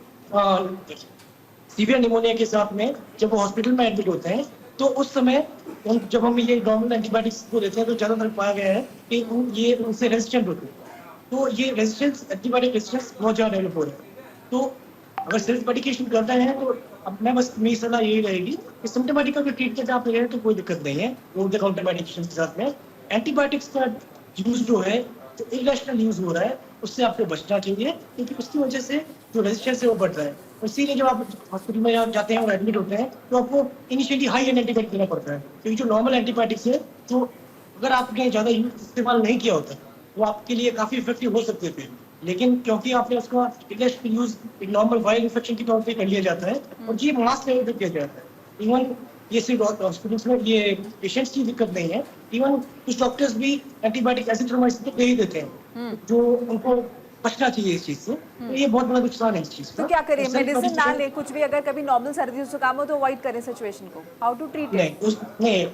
सीवियर निमोनिया के साथ में जब वो हॉस्पिटल में एडमिट होते हैं तो उस समय जब हम ये नॉर्मल एंटीबायोटिक्स को लेते हैं तो ज़्यादातर पाया गया है कि ये उनसे रेजिस्टेंट होते हैं। तो ये रेजिस्टेंस, एंटीबायोटिक रेजिस्टेंस बहुत ज़्यादा डेवलप हो रहा है। तो अगर सेल्फ मेडिकेशन करते हैं तो अब मैं बस मेरी सलाह यही रहेगी कि सिम्टोमेटिक का ट्रीटमेंट आप ले रहे हैं तो कोई दिक्कत नहीं है, ओवर द काउंटर मेडिकेशन के साथ में एंटीबायोटिक्स का यूज जो है जो इरेशनल यूज हो रहा है उससे आपको बचना चाहिए, क्योंकि उसकी वजह से जो रेजिस्टेंस है वो बढ़ रहा है। इसीलिए जब आप हॉस्पिटल में जाते हैं और एडमिट होते हैं तो आपको इनिशियली हाई एंड एंटीबायोटिक देना पड़ता है, क्योंकि जो नॉर्मल एंटीबायोटिक्स है तो अगर आपने ज़्यादा इस्तेमाल नहीं किया होता वो आपके लिए काफ़ी इफेक्टिव हो सकते थे, लेकिन क्योंकि आपने उसका इरेशनल यूज एक नॉर्मल वायरल इन्फेक्शन के तौर पर कर लिया जाता है और ये मास लेवल पर किया जाता है। इवन ये सिर्फ हॉस्पिटल्स में ये पेशेंट्स की दिक्कत नहीं है, इवन कुछ डॉक्टर्स भी एंटीबायोटिक एजिथ्रोमाइसिन तो दे ही देते हैं, जो उनको बचना चाहिए इस चीज से। तो ये बहुत बड़ा नुकसान है इस चीज का। तो क्या करें, मेडिसिन ना ले, कुछ भी अगर कभी नॉर्मल सर्दी जुकाम हो तो अवॉइड करें सिचुएशन को, हाउ टू ट्रीट इट? नहीं,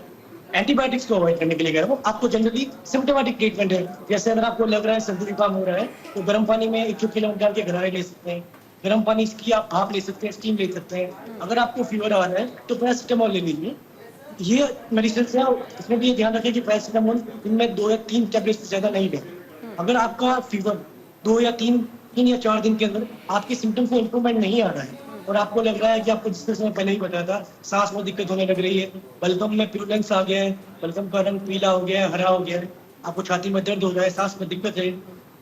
एंटीबायोटिक्स को अवॉइड करने के लिए कह रहा हूँ। आपको जनरली सिम्टोमेटिक ट्रीटमेंट है, जैसे अगर आपको लग रहा है सर्दी जुकाम हो रहा है तो गर्म पानी में 1 चुटकी लौंग डाल के गरारे ले सकते हैं, गर्म पानी की आप भाप ले सकते हैं, स्टीम ले सकते हैं। अगर आपको फीवर आ रहा है तो पैरासिटामोल ले लीजिए। ये मेडिसिन है, इसमें भी ये ध्यान रखें कि पैरासिटामोल दिन में 2 या 3 टैबलेट से ज़्यादा नहीं लें। अगर आपका फीवर 2 या 3 या 4 दिन के अंदर आपके सिम्टम्स में इंप्रूवमेंट नहीं आ रहा है और आपको लग रहा है कि आपको जिस तरह से मैं पहले ही बताया था सांस में दिक्कत होने लग रही है, बलगम में प्यूलेंस आ गया है, बलगम का रंग पीला हो गया है, हरा हो गया है, आपको छाती में दर्द हो रहा है, सांस में दिक्कत है,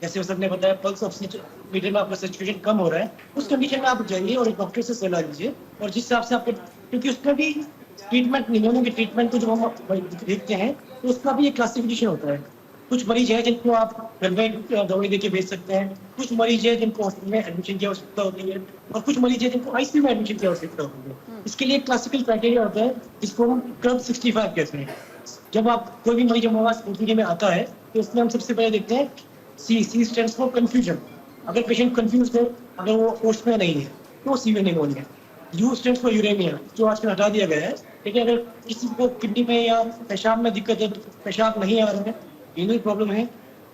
जैसे सर ने बताया पल्स ऑक्सीमीटर में आपका सैचुरेशन कम हो रहा है, उस कंडीशन में आप जाइए और एक डॉक्टर से सलाह लीजिए। और जिस हिसाब से आपको, क्योंकि उसका भी ट्रीटमेंट, निमोनिया के ट्रीटमेंट को जब हम देखते हैं तो उसका भी एक क्लासिफिकेशन होता है। कुछ मरीज है जिनको आप घर में दवाई देके भेज सकते हैं, कुछ मरीज है जिनको हॉस्पिटल में एडमिशन की आवश्यकता होती है और कुछ मरीज है जिनको आईसीयू में एडमिशन की आवश्यकता होती है। इसके लिए एक क्लासिकल क्राइटेरिया होता है जिसको हम कर्व 65 कहते हैं। जब आप कोई भी मरीज हमारे पास ओपीडी में आता है तो उसमें हम सबसे पहले देखते हैं सी स्टैंड्स फॉर कंफ्यूजन। अगर पेशेंट कंफ्यूज है, अगर वो होश में नहीं है तो severe pneumonia. U stands for uremia, जो आजकल हटा दिया गया है, लेकिन अगर किसी को किडनी में या पेशाब में दिक्कत है, पेशाब नहीं आ रहा है, renal problem है,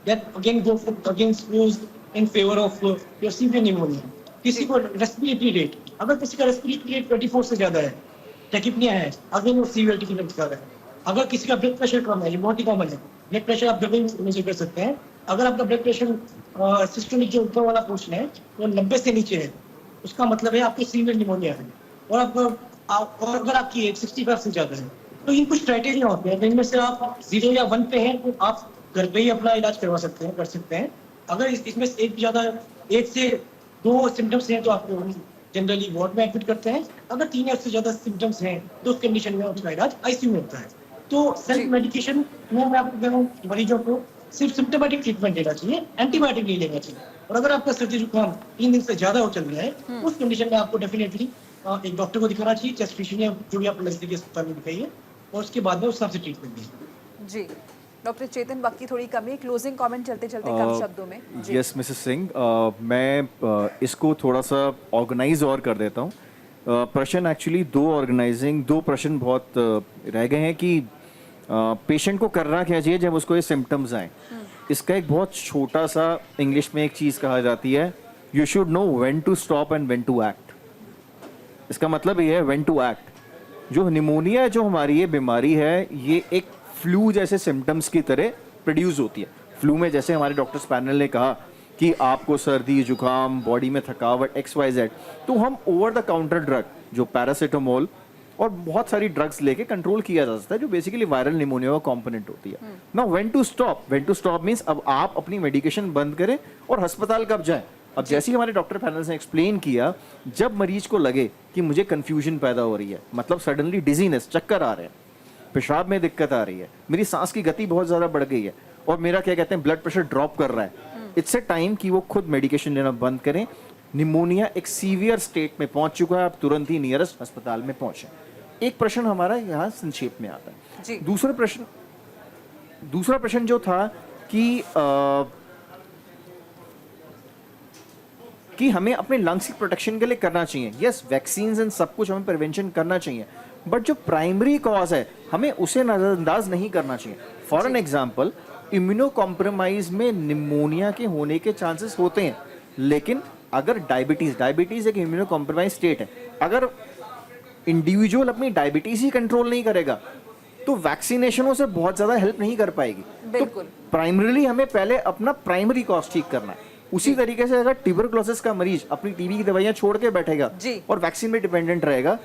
that again goes in favor of your severe pneumonia. किसी को respiratory rate, अगर किसी का respiratory rate 24 से ज्यादा है, tachypnea है, अगेन वो severity की तरफ जा रहा है। अगर किसी का ब्लड प्रेशर कम है, ये बहुत ही कॉमन है, ब्लड प्रेशर आप डबल मेजर कर सकते हैं। अगर आपका ब्लड प्रेशर सिस्टोलिक जो ऊपर वाला पोर्शन है वो 90 से नीचे है, उसका मतलब है आपको सीवियर निमोनिया है। और अगर आपकी एज 65 से ज्यादा है तो ये कुछ क्राइटेरिया होते हैं, जिनमें से आप 0 या 1 पे हैं तो आप घर पे ही अपना इलाज करवा सकते हैं, कर सकते हैं। अगर इसमें एक से दो सिम्टम्स हैं तो आपको जनरली वार्ड में एडमिट करते हैं। अगर 3 या उससे ज्यादा सिम्टम्स हैं तो उस कंडीशन में उसका इलाज आईसीयू में होता है। तो सेल्फ मेडिकेशन में मैं आपको कह रहा हूँ मरीजों को सिर्फ सिम्टोमेटिक ट्रीटमेंट लेना चाहिए, एंटीबायोटिक नहीं लेना चाहिए। और अगर आपका सर्दी जुकाम 3 दिन से ज्यादा हो चल रहा है उस कंडीशन में आपको डेफिनेटली एक डॉक्टर को दिखाना चाहिए, चेस्ट फिजिशियन या जो भी आप नजदीकी अस्पताल में दिखाइए और उसके बाद में उस हिसाब से ट्रीटमेंट दीजिए। जी डॉक्टर चेतन, वक्त की थोड़ी कमी है, क्लोजिंग कमेंट चलते चलते कम शब्दों में। यस मिसेस सिंह, मैं इसको थोड़ा सा ऑर्गेनाइज और कर देता हूँ। प्रश्न एक्चुअली दो प्रश्न बहुत रह गए हैं कि पेशेंट को करना क्या चाहिए जब उसको ये सिम्टम्स आए। इसका एक बहुत छोटा सा इंग्लिश में एक चीज़ कहा जाती है, you should know when to stop and when to act. इसका मतलब ये है व्हेन टू एक्ट। जो निमोनिया जो हमारी ये बीमारी है ये एक फ्लू जैसे सिम्टम्स की तरह प्रोड्यूस होती है। फ्लू में जैसे हमारे डॉक्टर्स पैनल ने कहा कि आपको सर्दी जुकाम, बॉडी में थकावट, XYZ, तो हम ओवर द काउंटर ड्रग जो पैरासीटामोल और बहुत सारी ड्रग्स लेके कंट्रोल किया जा सकता है, जो बेसिकली वायरल निमोनिया का कंपोनेंट होती है। Now when to stop means अब आप अपनी मेडिकेशन बंद करें और अस्पताल कब जाएं। अब जैसे ही हमारे डॉक्टर पैनल ने एक्सप्लेन किया, जब मरीज को लगे कि मुझे कंफ्यूजन पैदा हो रही है, मतलब सडनली डिजीनेस, चक्कर आ रहे हैं, पेशाब में दिक्कत आ रही है, मेरी सांस की गति बहुत ज़्यादा बढ़ गई है और मेरा क्या कहते हैं ब्लड प्रेशर ड्रॉप कर रहा है, इट्स ए टाइम कि वो खुद मेडिकेशन लेना बंद करें। निमोनिया एक सीवियर स्टेट में पहुंच चुका है, आप तुरंत ही नियरेस्ट अस्पताल में पहुंचे। एक प्रश्न हमारा यहाँ संक्षेप में आता है जी। दूसरा प्रश्न जो था कि हमें अपने लंग्स की प्रोटेक्शन के लिए करना चाहिए। यस, वैक्सीन एंड सब कुछ हमें प्रिवेंशन करना चाहिए, बट जो प्राइमरी कॉज है हमें उसे नजरअंदाज नहीं करना चाहिए। For an example, immuno compromise में निमोनिया के होने के चांसेस होते हैं, लेकिन अगर डायबिटीज एक इम्यूनो कॉम्प्रोमाइज स्टेट है, अगर इंडिविजुअल अपनी डायबिटीज ही कंट्रोल नहीं करेगा तो वैक्सीनेशनों से बहुत ज्यादा हेल्प नहीं कर पाएगी। बिल्कुल। तो प्राइमरीली हमें पहले अपना प्राइमरी कॉज ठीक करना है। उसी तरीके से अगर ट्यूबरकुलोसिस का मरीज अपनी टीबी की दवाइयां छोड़ के बैठेगा और वैक्सीन में डिपेंडेंट रहेगा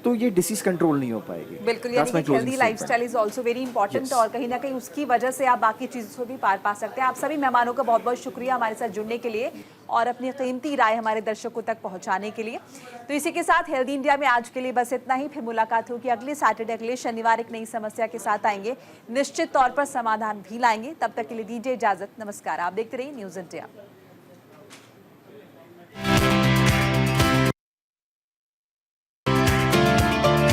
तो ये डिसीज कंट्रोल नहीं हो पाएगी। बिल्कुल, यानी कि healthy lifestyle is also very important और कहीं ना कहीं उसकी वजह से आप बाकी चीज़ों से भी पार पा सकते हैं। आप सभी मेहमानों का बहुत बहुत शुक्रिया हमारे साथ जुड़ने के लिए और अपनी कीमती राय हमारे दर्शकों तक पहुंचाने के लिए। तो इसी के साथ हेल्दी इंडिया में आज के लिए बस इतना ही। फिर मुलाकात होगी अगले सैटरडे, अगले शनिवार एक नई समस्या के साथ आएंगे, निश्चित तौर पर समाधान भी लाएंगे। तब तक के लिए दीजिए इजाजत, नमस्कार। आप देखते रहिए न्यूज़ इंडिया।